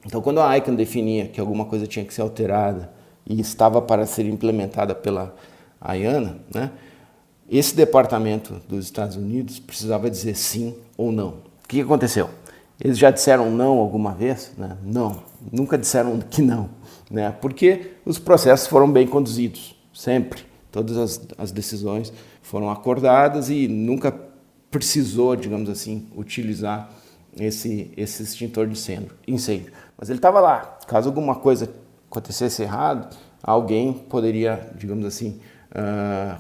Então, quando a ICANN definia que alguma coisa tinha que ser alterada e estava para ser implementada pela IANA, né, esse departamento dos Estados Unidos precisava dizer sim ou não. O que aconteceu? Eles já disseram não alguma vez? Né? Não, nunca disseram que não, né? Porque os processos foram bem conduzidos, sempre. Todas as decisões foram acordadas e nunca precisou, digamos assim, utilizar esse extintor de incêndio. Mas ele estava lá. Caso alguma coisa acontecesse errado, alguém poderia, digamos assim,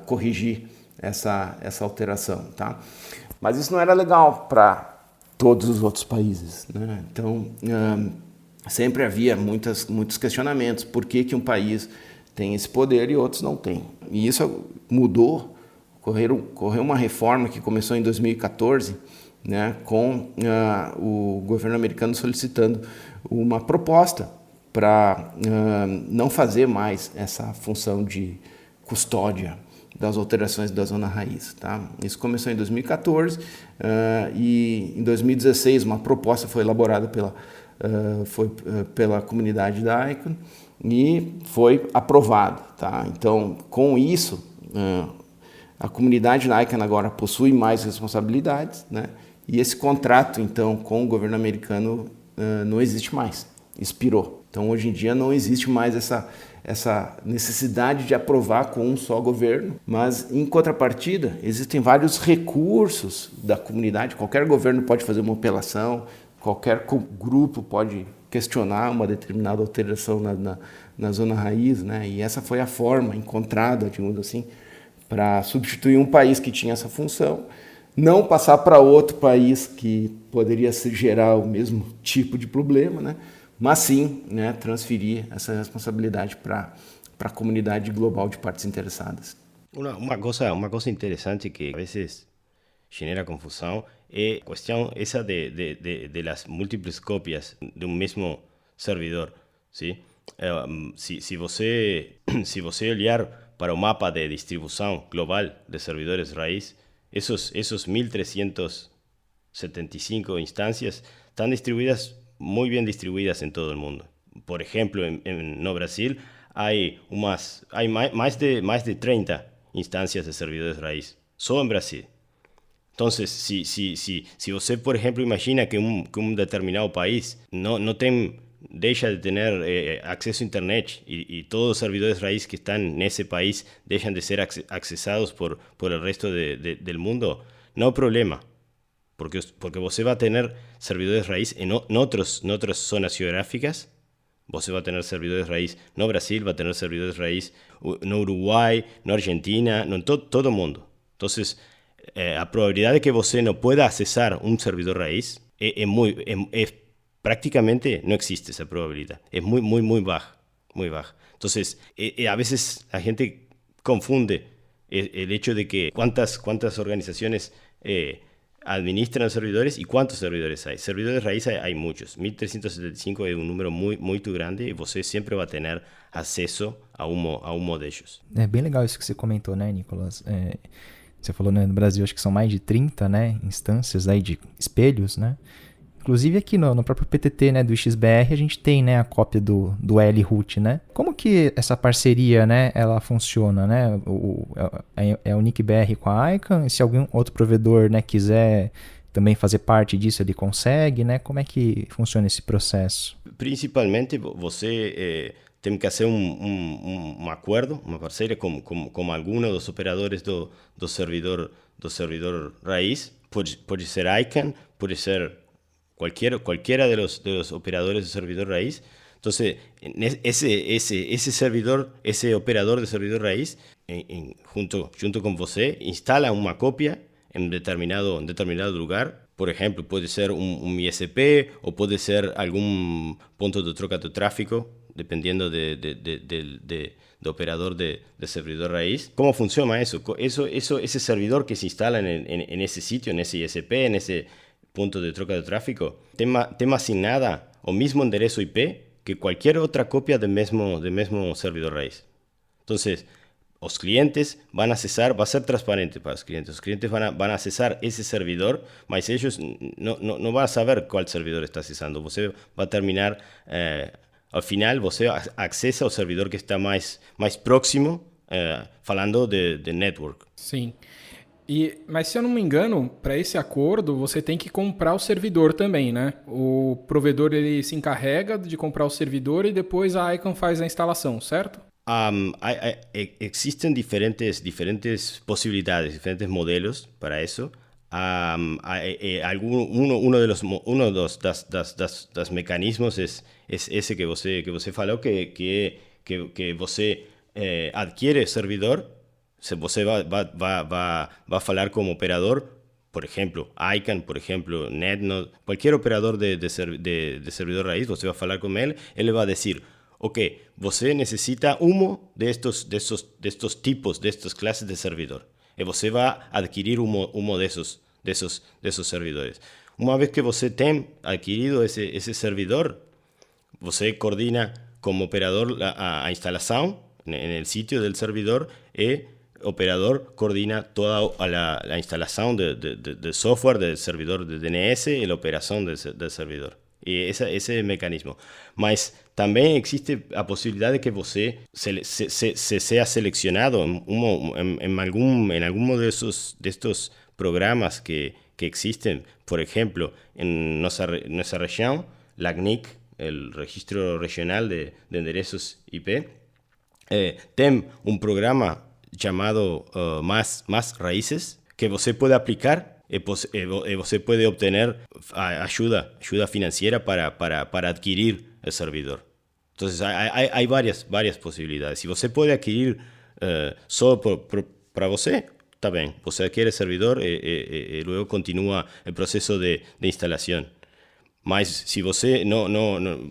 corrigir essa alteração, tá? Mas isso não era legal para todos os outros países, né? Então, sempre havia muitos questionamentos. Por que um país tem esse poder e outros não têm? E isso mudou. Ocorreu uma reforma que começou em 2014, né, com o governo americano solicitando uma proposta para não fazer mais essa função de custódia das alterações da zona raiz. Tá? Isso começou em 2014 e em 2016 uma proposta foi elaborada pela comunidade da ICANN e foi aprovado. Tá? Então, com isso, a comunidade da ICANN agora possui mais responsabilidades, né? E esse contrato, então, com o governo americano não existe mais, expirou. Então, hoje em dia, não existe mais essa necessidade de aprovar com um só governo, mas, em contrapartida, existem vários recursos da comunidade, qualquer governo pode fazer uma apelação, qualquer grupo pode questionar uma determinada alteração na zona raiz, né? E essa foi a forma encontrada, digamos assim, para substituir um país que tinha essa função, não passar para outro país que poderia gerar o mesmo tipo de problema, né? Mas sim, né, transferir essa responsabilidade para a comunidade global de partes interessadas. Uma cosa interessante que a vezes genera confusão é a questão essa de las múltiples cópias de um mesmo servidor. ¿Sí? Se você olhar para o mapa de distribuição global de servidores raíz, esos 1.375 instancias están distribuidas, muy bien distribuidas en todo el mundo. Por ejemplo, no Brasil hay más de 30 instancias de servidores raíz, solo en Brasil. Entonces, si você, por ejemplo, imagina que un determinado país no deja de tener acceso a internet y todos los servidores raíz que están en ese país dejan de ser accesados por el resto del mundo, no hay problema, porque você va a tener servidores raíz en otras zonas geográficas. Você va a tener servidores raíz no Brasil, va a tener servidores raíz no Uruguay, no Argentina, no en todo el mundo. Entonces, la probabilidad de que você no pueda accesar un servidor raíz es prácticamente no existe esa probabilidad. Es muy baja, muy baja. Entonces, a veces la gente confunde el hecho de que cuántas organizaciones administran los servidores y cuántos servidores hay. Servidores raíz hay muchos. 1.375 es un número muy grande y você sempre vai ter acesso a um de ellos. É bem legal isso que você comentou, né, Nicolas? Você falou, né, no Brasil acho que são mais de 30, né, instâncias aí de espelhos, né? Inclusive aqui no próprio PTT, né, do XBR, a gente tem, né, a cópia do L-Root, né? Como que essa parceria, né, ela funciona, né? É o NIC-BR com a ICANN, e se algum outro provedor, né, quiser também fazer parte disso, ele consegue, né? Como é que funciona esse processo? Principalmente, você tem que fazer um acordo, uma parceria com algum dos operadores do servidor raiz. Pode ser ICANN, pode ser cualquiera de los operadores de servidor raíz. Entonces, ese servidor, ese operador de servidor raíz, junto con você, instala una copia en determinado lugar. Por ejemplo, puede ser un ISP o puede ser algún punto de troca de tráfico, dependiendo de operador de servidor raíz. ¿Cómo funciona eso? Ese servidor que se instala en ese sitio, en ese ISP, en ese punto de troca de tráfico, tema asignada o mismo enderezo IP que cualquier otra copia del mismo servidor raíz. Entonces, los clientes van a accesar, va a ser transparente para los clientes van a accesar ese servidor, mas ellos no van a saber cuál servidor está accesando. Você va a terminar, al final, você accesa al servidor que está más próximo, falando de network. Sim. Mas se eu não me engano, para esse acordo, você tem que comprar o servidor também, né? O provedor ele se encarrega de comprar o servidor e depois a ICANN faz a instalação, certo? Existen diferentes posibilidades, diferentes modelos para eso. Uno de los mecanismos es ese que você falou, que você adquiere servidor. Você va a falar como operador, por ejemplo, ICANN, por ejemplo, NetNode, cualquier operador de servidor raíz, você va a falar con él le va a decir, ok, você necesita uno de estos tipos, de estas clases de servidor, y você va a adquirir uno de esos servidores. Una vez que você tem adquirido ese servidor, você coordina como operador a instalación en el sitio del servidor y operador coordina toda la instalación de software del servidor de DNS y la operación del servidor. Y ese mecanismo. Mas también existe la posibilidad de que você sea seleccionado en alguno de estos programas que existen. Por ejemplo, en nuestra región, la CNIC, el Registro Regional de Endereços IP, tiene un programa llamado Más Raíces que você puede aplicar y você puede obtener ayuda financiera para adquirir el servidor. Entonces hay varias posibilidades. Si você puede adquirir solo para você, está bien. Você adquiere el servidor y luego continúa el proceso de instalación. Mas si você no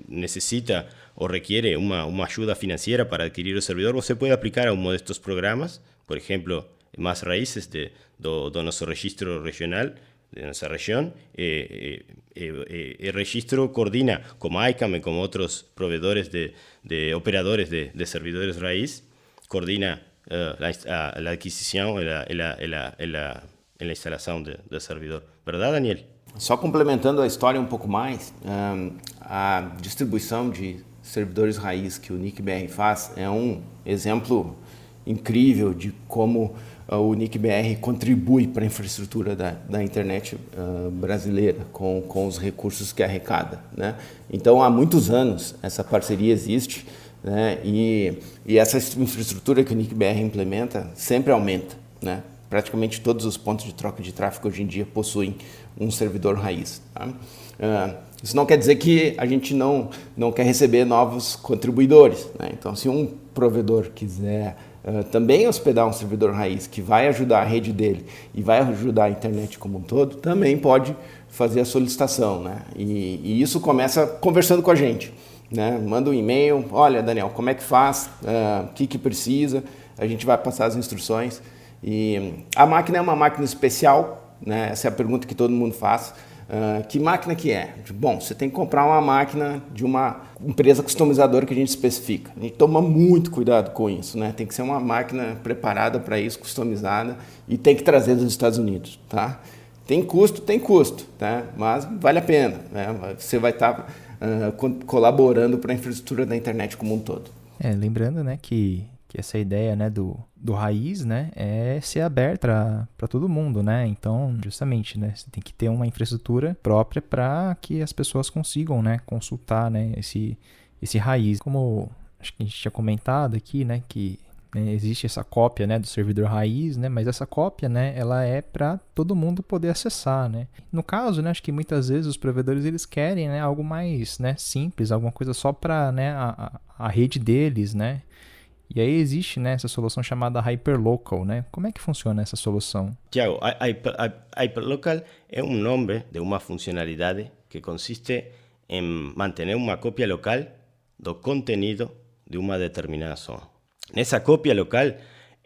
necesita o requiere una ayuda financiera para adquirir el servidor, você puede aplicar a uno de estos programas, por ejemplo, Más Raíces de nuestro registro regional, de nuestra región. El registro coordina, como ICANN y como otros proveedores de operadores de servidores raíz, coordina la adquisición y la instalación del servidor. ¿Verdad, Daniel? Só complementando a história um pouco mais, a distribuição de servidores raiz que o NIC-BR faz é um exemplo incrível de como o NIC-BR contribui para a infraestrutura da internet brasileira com os recursos que arrecada, né? Então, há muitos anos essa parceria existe, né? E essa infraestrutura que o NIC-BR implementa sempre aumenta, né? Praticamente todos os pontos de troca de tráfego hoje em dia possuem um servidor raiz. Tá? Isso não quer dizer que a gente não quer receber novos contribuidores, né? Então, se um provedor quiser também hospedar um servidor raiz que vai ajudar a rede dele e vai ajudar a internet como um todo, também pode fazer a solicitação, né? E isso começa conversando com a gente, né? Manda um e-mail, olha, Daniel, como é que faz, o que precisa, a gente vai passar as instruções. E a máquina é uma máquina especial, né? Essa é a pergunta que todo mundo faz. Que máquina que é? Bom, você tem que comprar uma máquina de uma empresa customizadora que a gente especifica. A gente toma muito cuidado com isso, né? Tem que ser uma máquina preparada para isso, customizada, e tem que trazer dos Estados Unidos, tá? Tem custo, tá? Mas vale a pena, né? Você vai estar colaborando para a infraestrutura da internet como um todo. Lembrando, né, que essa ideia, né, do raiz, né, é ser aberta para todo mundo, né? Então, justamente, né, você tem que ter uma infraestrutura própria para que as pessoas consigam, né, consultar, né, esse raiz. Como acho que a gente tinha comentado aqui, né, que existe essa cópia, né, do servidor raiz, né, mas essa cópia, né, ela é para todo mundo poder acessar, né? No caso, né, acho que muitas vezes os provedores eles querem, né, algo mais, né, simples, alguma coisa só para, né, a rede deles, né? E aí existe, né, essa solução chamada Hyperlocal, né? Como é que funciona essa solução? Tiago, Hyperlocal é um nome de uma funcionalidade que consiste em manter uma cópia local do conteúdo de uma determinada zona. Nessa cópia local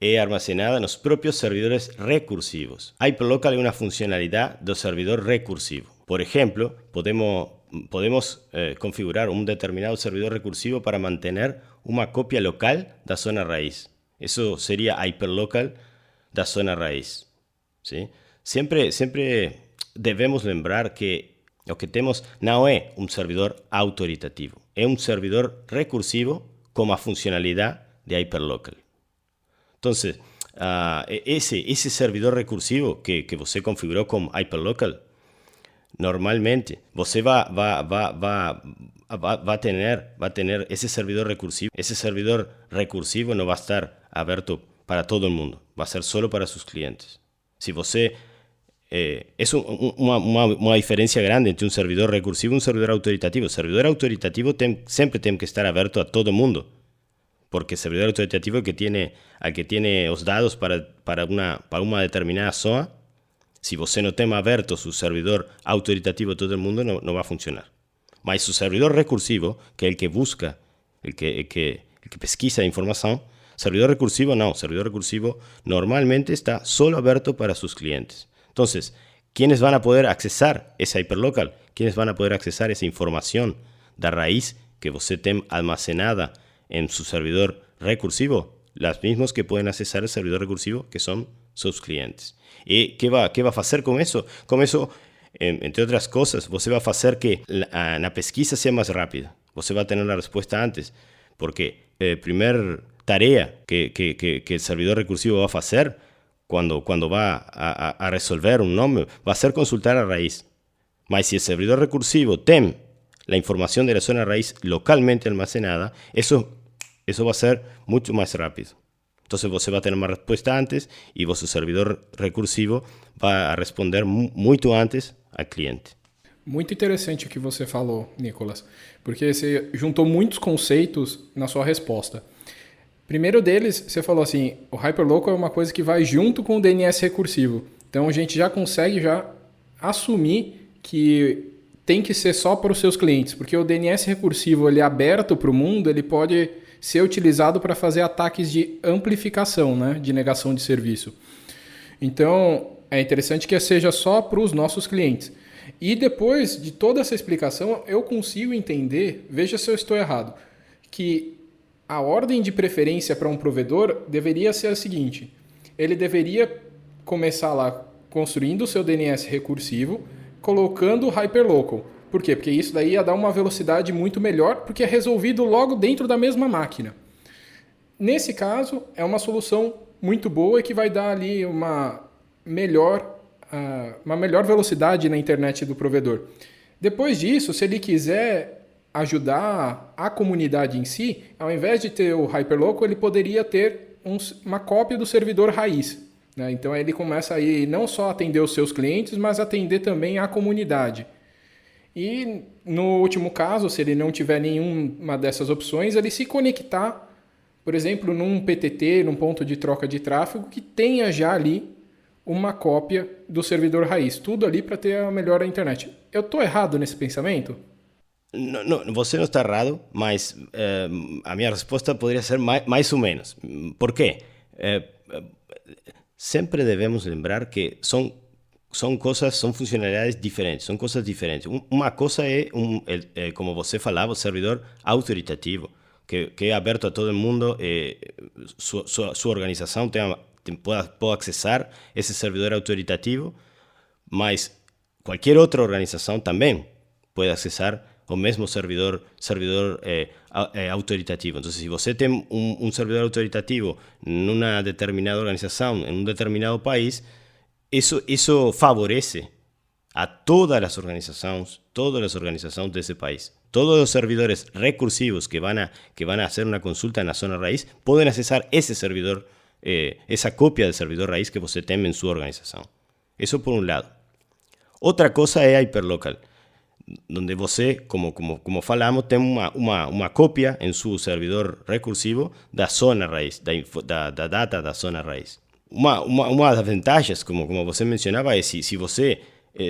é armazenada nos próprios servidores recursivos. Hyperlocal é uma funcionalidade do servidor recursivo. Por exemplo, podemos configurar un determinado servidor recursivo para mantener una copia local da zona raíz. Eso sería hyperlocal da zona raíz. ¿Sí? Siempre debemos lembrar que lo que tenemos no es un servidor autoritativo, es un servidor recursivo con la funcionalidad de hyperlocal. Entonces, ese servidor recursivo que você configuró con hyperlocal, normalmente você va a tener ese servidor recursivo. Ese servidor recursivo no va a estar abierto para todo el mundo, va a ser solo para sus clientes. Si você es una diferencia grande entre un servidor recursivo y un servidor autoritativo. El servidor autoritativo siempre tiene que estar abierto a todo el mundo, porque el servidor autoritativo que tiene los datos para una determinada zona, si você no tem aberto su servidor autoritativo a todo el mundo, no va a funcionar. Mas su servidor recursivo, que es el que busca, el que pesquisa información, servidor recursivo no. Servidor recursivo normalmente está solo abierto para sus clientes. Entonces, ¿quiénes van a poder accesar ese hyperlocal? ¿Quiénes van a poder accesar esa información da raíz que você tem almacenada en su servidor recursivo? las mismas que pueden accesar el servidor recursivo, que son sus clientes. ¿Y qué va a hacer con eso? Con eso, entre otras cosas, você va a hacer que la pesquisa sea más rápida. Você va a tener la respuesta antes. Porque primer tarea que el servidor recursivo va a hacer cuando va a resolver un nombre va a ser consultar a raíz. Mas si el servidor recursivo tiene la información de la zona raíz localmente almacenada, eso va a ser mucho más rápido. Entonces você va a tener más respuesta antes y vuestro servidor recursivo va a responder muito antes al cliente. Muito interessante o que você falou, Nicolas, porque você juntou muitos conceitos na sua resposta. Primeiro deles, você falou assim, o Hyperlocal é uma coisa que vai junto com o DNS recursivo. Então a gente já consegue assumir que tem que ser só para os seus clientes, porque o DNS recursivo ele é aberto para o mundo, ele pode ser utilizado para fazer ataques de amplificação, né, de negação de serviço. Então é interessante que seja só para os nossos clientes. E depois de toda essa explicação, eu consigo entender, veja se eu estou errado, que a ordem de preferência para um provedor deveria ser a seguinte: ele deveria começar lá construindo o seu DNS recursivo, colocando o Hyperlocal. Por quê? Porque isso daí ia dar uma velocidade muito melhor, porque é resolvido logo dentro da mesma máquina. Nesse caso, é uma solução muito boa e que vai dar ali uma melhor velocidade na internet do provedor. Depois disso, se ele quiser ajudar a comunidade em si, ao invés de ter o Hyperlocal, ele poderia ter uma cópia do servidor raiz, né? Então ele começa aí não só a atender os seus clientes, mas atender também a comunidade. E no último caso, se ele não tiver nenhuma dessas opções, ele se conectar, por exemplo, num PTT, num ponto de troca de tráfego, que tenha já ali uma cópia do servidor raiz. Tudo ali para ter a melhor internet. Eu estou errado nesse pensamento? Não, você não está errado, mas a minha resposta poderia ser mais ou menos. Por quê? Sempre devemos lembrar que são funcionalidades diferentes, são coisas diferentes. Uma coisa é, como você falava, o servidor autoritativo, que é aberto a todo mundo, sua organização pode acessar esse servidor autoritativo, mas qualquer outra organização também pode acessar o mesmo servidor autoritativo. Então, se você tem servidor autoritativo numa determinada organização, em um determinado país, isso favorece a todas as organizações desse país. Todos os servidores recursivos que van a hacer una consulta na zona raíz podem acessar esse servidor, essa cópia do servidor raíz que você tem em sua organização. Isso por um lado. Outra coisa é a Hyperlocal, onde você, como falamos, tem uma cópia em seu servidor recursivo da zona raiz, da data da zona raiz. Uma das vantagens, como você mencionava, é se você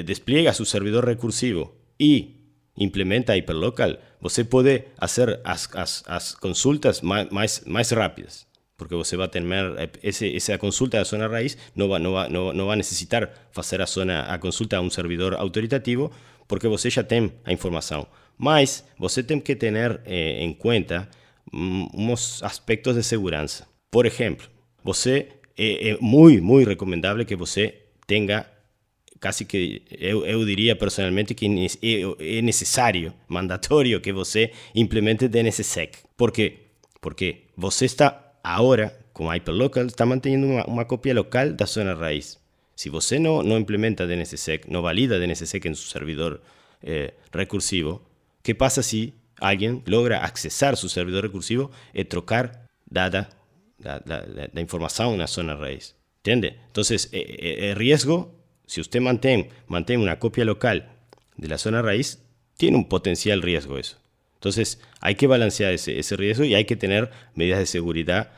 despliega seu servidor recursivo e implementa Hyperlocal, você pode fazer as consultas mais rápidas, porque você vai ter essa consulta da zona raiz, não vai necessitar fazer a consulta a um servidor autoritativo, porque você já tem a informação. Mas você tem que ter em conta uns aspectos de segurança. Por exemplo, é muito recomendável que você tenha, casi que eu diria personalmente que é necessário, mandatório, que você implemente DNSSEC. Por quê? Porque você está agora, com Hyperlocal, está mantendo uma cópia local da zona raiz. Se você não implementa DNSSEC, não valida DNSSEC em seu servidor recursivo, que passa se alguém logra acessar seu servidor recursivo e trocar dada da informação na zona raiz? Entende? Então, é risco. Si usted mantém una copia local de la zona raíz, tiene un potencial riesgo eso. Entonces, hay que balancear ese riesgo y hay que tener medidas de seguridad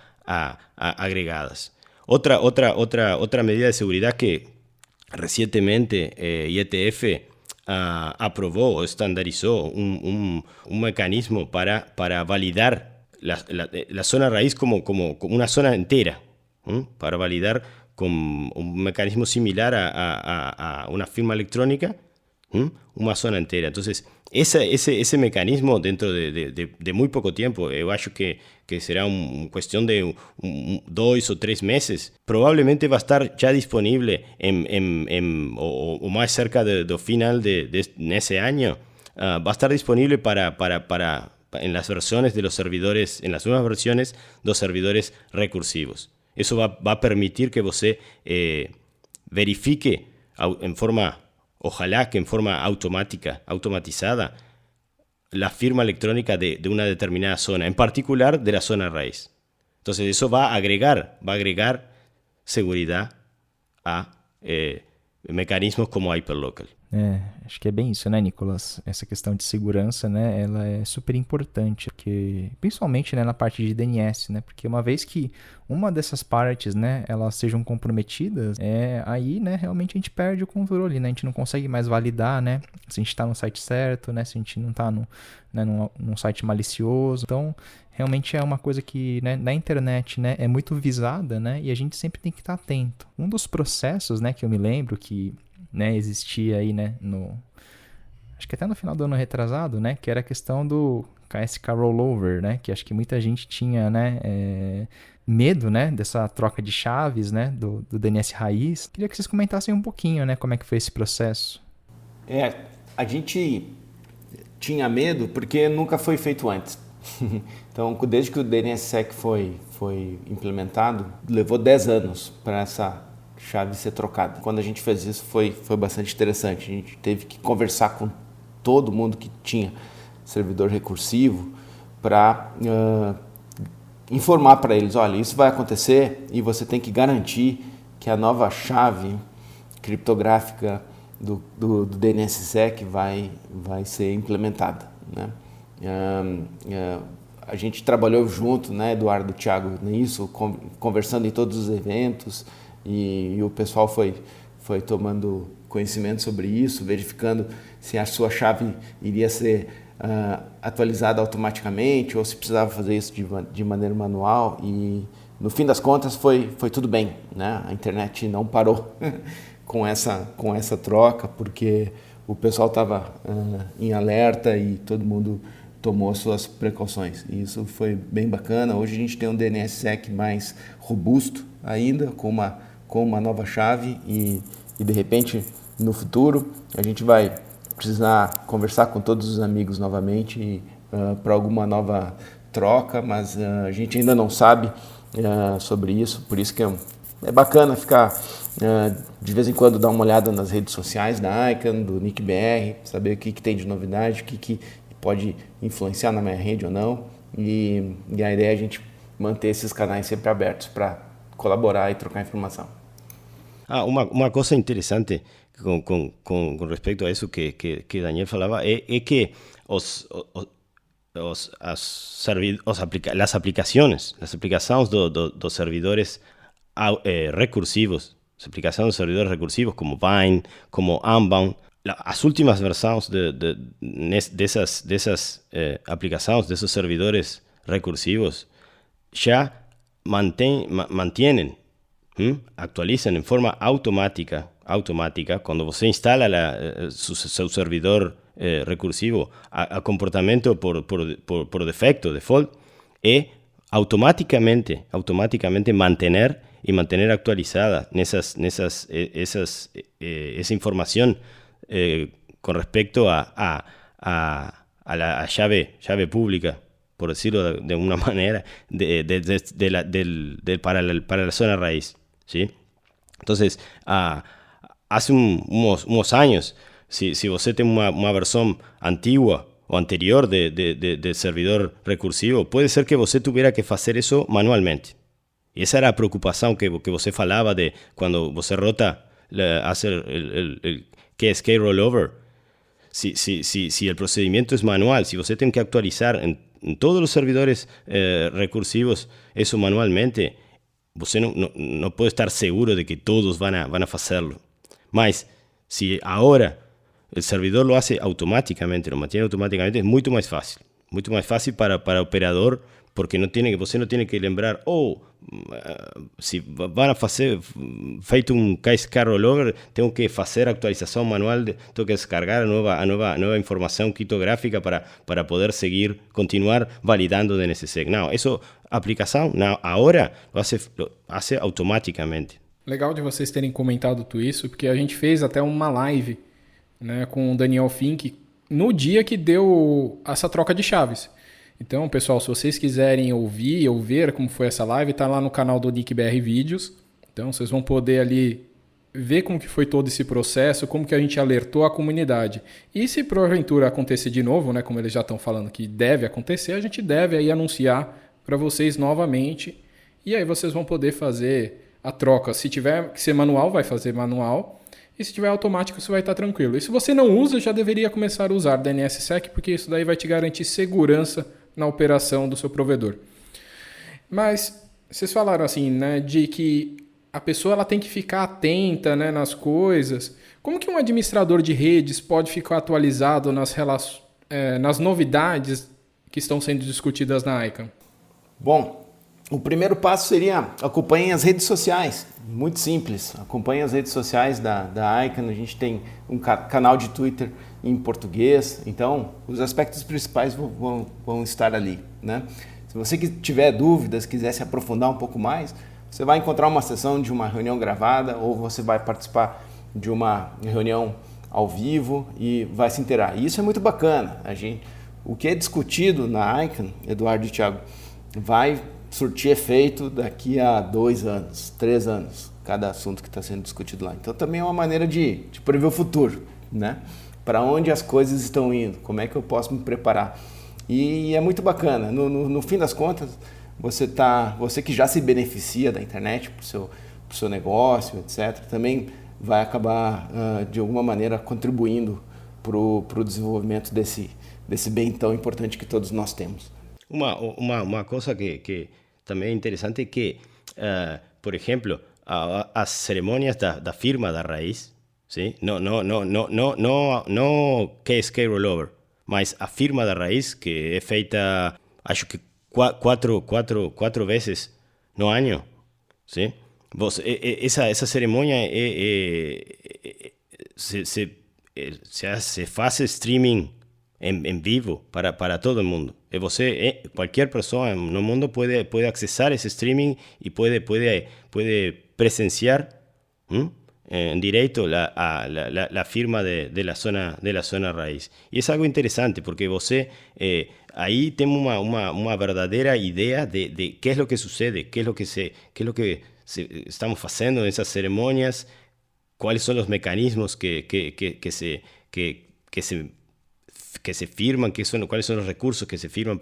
agregadas. Otra medida de seguridad que recientemente IETF aprobó o estandarizó un mecanismo para validar la zona raíz como una zona entera, para validar con un mecanismo similar a una firma electrónica, Uma zona inteira. Então, esse mecanismo, dentro de muito pouco tempo, eu acho que será uma questão de 2 ou 3 meses, provavelmente vai estar já disponível ou mais cerca do final nesse ano, vai estar disponível para en las versiones de los servidores, en las nuevas versiones dos servidores recursivos. Eso va a permitir que você verifique ojalá que en forma automatizada, la firma electrónica de una determinada zona, en particular de la zona raíz. Entonces eso va a agregar seguridad a mecanismos como Hyperlocal. Acho que é bem isso, né, Nicolas? Essa questão de segurança, né, ela é super importante, porque, principalmente, né, na parte de DNS, né, porque uma vez que uma dessas partes, né, elas sejam comprometidas, aí, né, realmente a gente perde o controle, né, a gente não consegue mais validar, né, se a gente está no site certo, né, se a gente não está num site malicioso. Então, realmente é uma coisa que, né, na internet, né, é muito visada, né, e a gente sempre tem que estar atento. Um dos processos, né, que eu me lembro que, né, existia aí, né, acho que até no final do ano retrasado, né, que era a questão do KSK Rollover, né, que acho que muita gente tinha, né, medo, né, dessa troca de chaves, né, do DNS raiz. Queria que vocês comentassem um pouquinho, né, como é que foi esse processo. A gente tinha medo porque nunca foi feito antes. Então, desde que o DNSSEC foi implementado, levou 10 anos para essa chave ser trocada. Quando a gente fez isso foi bastante interessante. A gente teve que conversar com todo mundo que tinha servidor recursivo para informar para eles, olha, isso vai acontecer e você tem que garantir que a nova chave criptográfica do DNSSEC vai ser implementada, né? A gente trabalhou junto, né, Eduardo, Thiago, nisso, conversando em todos os eventos, e o pessoal foi tomando conhecimento sobre isso, verificando se a sua chave iria ser atualizada automaticamente ou se precisava fazer isso de maneira manual, e no fim das contas foi tudo bem, né? A internet não parou com essa troca, porque o pessoal estava em alerta e todo mundo tomou as suas precauções. E isso foi bem bacana. Hoje a gente tem um DNSSEC mais robusto ainda, com uma nova chave, e de repente, no futuro, a gente vai precisar conversar com todos os amigos novamente para alguma nova troca, mas a gente ainda não sabe sobre isso, por isso que é bacana ficar, de vez em quando, dar uma olhada nas redes sociais da ICANN, do NICBR, saber o que tem de novidade, o que pode influenciar na minha rede ou não, e a ideia é a gente manter esses canais sempre abertos para colaborar e trocar informação. Uma coisa interessante com respeito a isso que Daniel falava é que las aplicações dos servidores recursivos, as aplicações dos servidores recursivos como Vine, como Unbound, as últimas versões dessas aplicações, desses servidores recursivos, já mantêm, actualizam em forma automática, quando você instala seu servidor recursivo, a comportamento por defecto, default, é automáticamente mantener actualizada esa información con respecto a la llave pública, por decirlo de una manera, para la zona raíz, ¿sí? Entonces, hace unos años, si você tem uma versão antigua o anterior de servidor recursivo, puede ser que você tuviera que hacer eso manualmente. Y esa era la preocupación que você falava de cuando você rota, hace el KSK rollover. Si el procedimiento es manual, si você tem que actualizar en todos los servidores recursivos eso manualmente, você no puede estar seguro de que todos van a hacerlo. Mas, si ahora el servidor lo hace automáticamente, lo mantiene automáticamente, es mucho más fácil para el operador, porque você no tiene que lembrar, se vão fazer feito KSK rollover, tenho que fazer atualização manual, tenho que descargar a nova informação criptográfica para poder seguir, continuar validando o DNSSEC. Não, isso a aplicação agora lo hace automaticamente. Legal de vocês terem comentado tudo isso, porque a gente fez até uma live, né, com o Daniel Fink no dia que deu essa troca de chaves. Então, pessoal, se vocês quiserem ouvir ou ver como foi essa live, tá lá no canal do NickBR Vídeos. Então, vocês vão poder ali ver como que foi todo esse processo, como que a gente alertou a comunidade. E se porventura acontecer de novo, né, como eles já estão falando que deve acontecer, a gente deve aí anunciar para vocês novamente. E aí vocês vão poder fazer a troca. Se tiver que ser manual, vai fazer manual. E se tiver automático, você vai estar tranquilo. E se você não usa, já deveria começar a usar DNSSEC, porque isso daí vai te garantir segurança na operação do seu provedor. Mas vocês falaram assim, né, de que a pessoa ela tem que ficar atenta, né, nas coisas. Como que um administrador de redes pode ficar atualizado nas novidades que estão sendo discutidas na ICANN? Bom, o primeiro passo seria acompanhem as redes sociais. Muito simples. Acompanhem as redes sociais da ICANN. A gente tem um canal de Twitter em português. Então, os aspectos principais vão estar ali, né? Se você tiver dúvidas, quiser se aprofundar um pouco mais, você vai encontrar uma sessão de uma reunião gravada ou você vai participar de uma reunião ao vivo e vai se inteirar. E isso é muito bacana. O que é discutido na ICANN, Eduardo e Thiago, vai surtir efeito daqui a 2 anos, 3 anos, cada assunto que está sendo discutido lá. Então também é uma maneira de prever o futuro, né? Para onde as coisas estão indo, como é que eu posso me preparar. E é muito bacana. No fim das contas, você que já se beneficia da internet para o seu negócio, etc., também vai acabar, de alguma maneira, contribuindo para o desenvolvimento desse bem tão importante que todos nós temos. Uma coisa que também é interessante é que, por exemplo, as cerimônias da firma da raiz, ¿sí? Não KSK rollover, mas a firma da raiz, que é feita, acho que quatro vezes no ano, ¿sí? Essa cerimônia se faz streaming en vivo para todo el mundo. Cualquier persona no mundo puede accesar ese streaming y puede presenciar en directo la firma de la zona raíz. Y es algo interesante porque ahí tenemos una verdadera idea de qué es lo que sucede, qué es lo que estamos haciendo en esas ceremonias, cuáles son los mecanismos que se firman, cuáles son los recursos que se firman,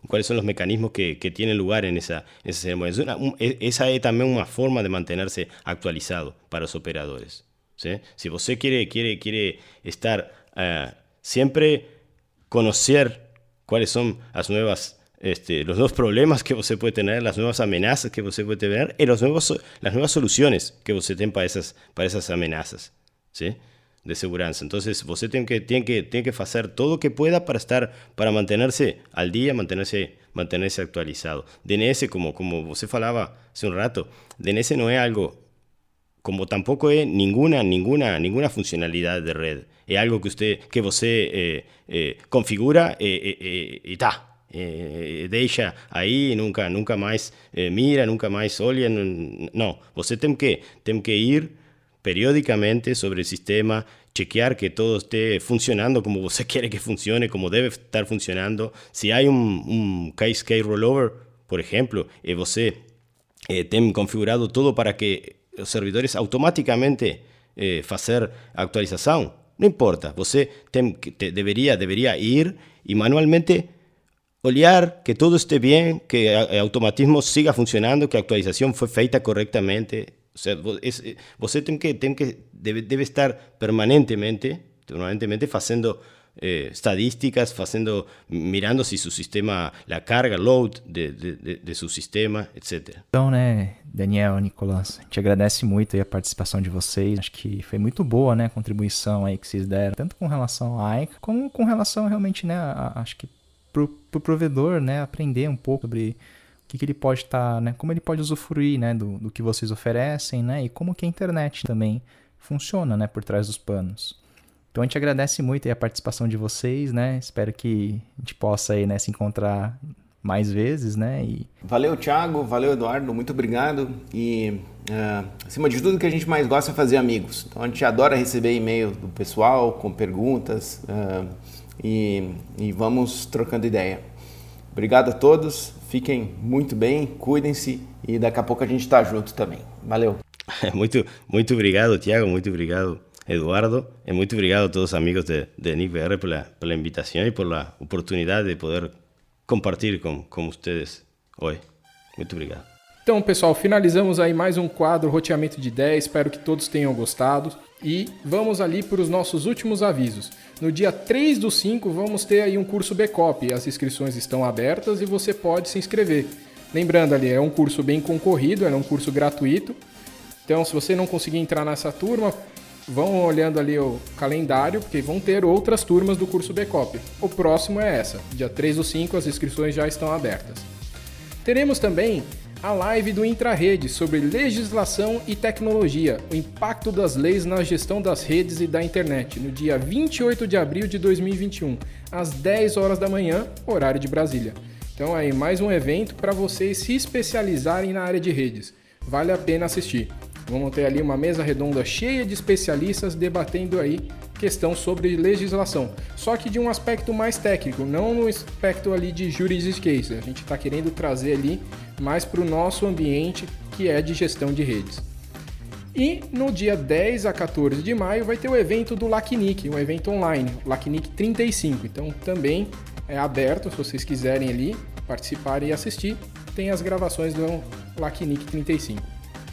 cuáles son los mecanismos que tienen lugar en esa ceremonia. Esa es también una forma de mantenerse actualizado para los operadores, ¿sí? Si usted quiere estar siempre conocer cuáles son los nuevos problemas que usted puede tener, las nuevas amenazas que usted puede tener y las nuevas soluciones que usted tiene para esas amenazas, ¿sí? De seguridad. Entonces, usted tiene que hacer todo lo que pueda para mantenerse al día, mantenerse actualizado. DNS, como usted falaba hace un rato, DNS no es algo, como tampoco es ninguna funcionalidad de red. Es algo que usted configura y está. Deixa ahí, nunca más mira, nunca más olha. No, usted tiene que ir periódicamente sobre el sistema, chequear que todo esté funcionando como usted quiere que funcione, como debe estar funcionando. Si hay un KSK rollover, por ejemplo, usted tiene configurado todo para que los servidores automáticamente hacer actualización. No importa, usted debería ir y manualmente olhar que todo esté bien, que el automatismo siga funcionando, que la actualización fue feita correctamente. O sea, usted debe estar permanentemente haciendo estadísticas, mirando si su sistema, la carga, load de su sistema, etc. Então, né, Daniel, Nicolas, a gente agradece muito aí a participação de vocês. Acho que foi muito boa, né, a contribuição aí que vocês deram, tanto com relação à ICANN, como com relação realmente, né, acho que pro provedor, né, aprender um pouco sobre que ele pode estar, né, como ele pode usufruir, né, do que vocês oferecem, né, e como que a internet também funciona, né, por trás dos panos. Então a gente agradece muito aí a participação de vocês, né? Espero que a gente possa aí, né, se encontrar mais vezes, né? Valeu, Thiago, valeu, Eduardo, muito obrigado. E acima de tudo, o que a gente mais gosta é fazer amigos. Então a gente adora receber e-mail do pessoal com perguntas e vamos trocando ideia. Obrigado a todos, fiquem muito bem, cuidem-se e daqui a pouco a gente está junto também. Valeu. Muito obrigado, Thiago, muito obrigado, Eduardo, e muito obrigado a todos os amigos de NICBR pela invitação e pela oportunidade de poder compartilhar com vocês hoje. Muito obrigado. Então, pessoal, finalizamos aí mais um quadro Roteamento de Ideias. Espero que todos tenham gostado. E vamos ali para os nossos últimos avisos. No dia 3/5 vamos ter aí um curso BCOP. As inscrições estão abertas e você pode se inscrever. Lembrando ali, é um curso bem concorrido, é um curso gratuito. Então, se você não conseguir entrar nessa turma, vão olhando ali o calendário, porque vão ter outras turmas do curso BCOP. O próximo é essa, dia 3/5, as inscrições já estão abertas. Teremos também a live do Intrarrede sobre legislação e tecnologia, o impacto das leis na gestão das redes e da internet, no dia 28 de abril de 2021, às 10 horas da manhã, horário de Brasília. Então aí, mais um evento para vocês se especializarem na área de redes. Vale a pena assistir. Vamos ter ali uma mesa redonda cheia de especialistas debatendo aí questão sobre legislação. Só que de um aspecto mais técnico, não no aspecto ali de juridiquês. A gente está querendo trazer ali mais para o nosso ambiente, que é de gestão de redes. E no dia 10 a 14 de maio vai ter o evento do LACNIC, um evento online, o LACNIC 35. Então também é aberto, se vocês quiserem ali participar e assistir, tem as gravações do LACNIC 35.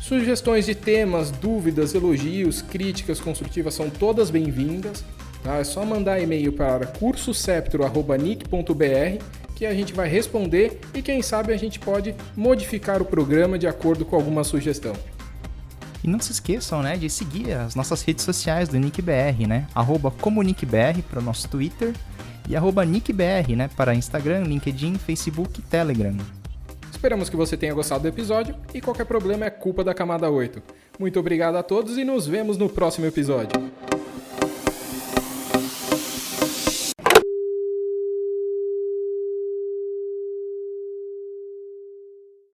Sugestões de temas, dúvidas, elogios, críticas construtivas são todas bem-vindas. Tá? É só mandar e-mail para cursoceptro@nic.br que a gente vai responder e quem sabe a gente pode modificar o programa de acordo com alguma sugestão. E não se esqueçam, né, de seguir as nossas redes sociais do NICBR, né? @comunicbr para o nosso Twitter e @NICBR, né, para Instagram, LinkedIn, Facebook e Telegram. Esperamos que você tenha gostado do episódio e qualquer problema é culpa da camada 8. Muito obrigado a todos e nos vemos no próximo episódio.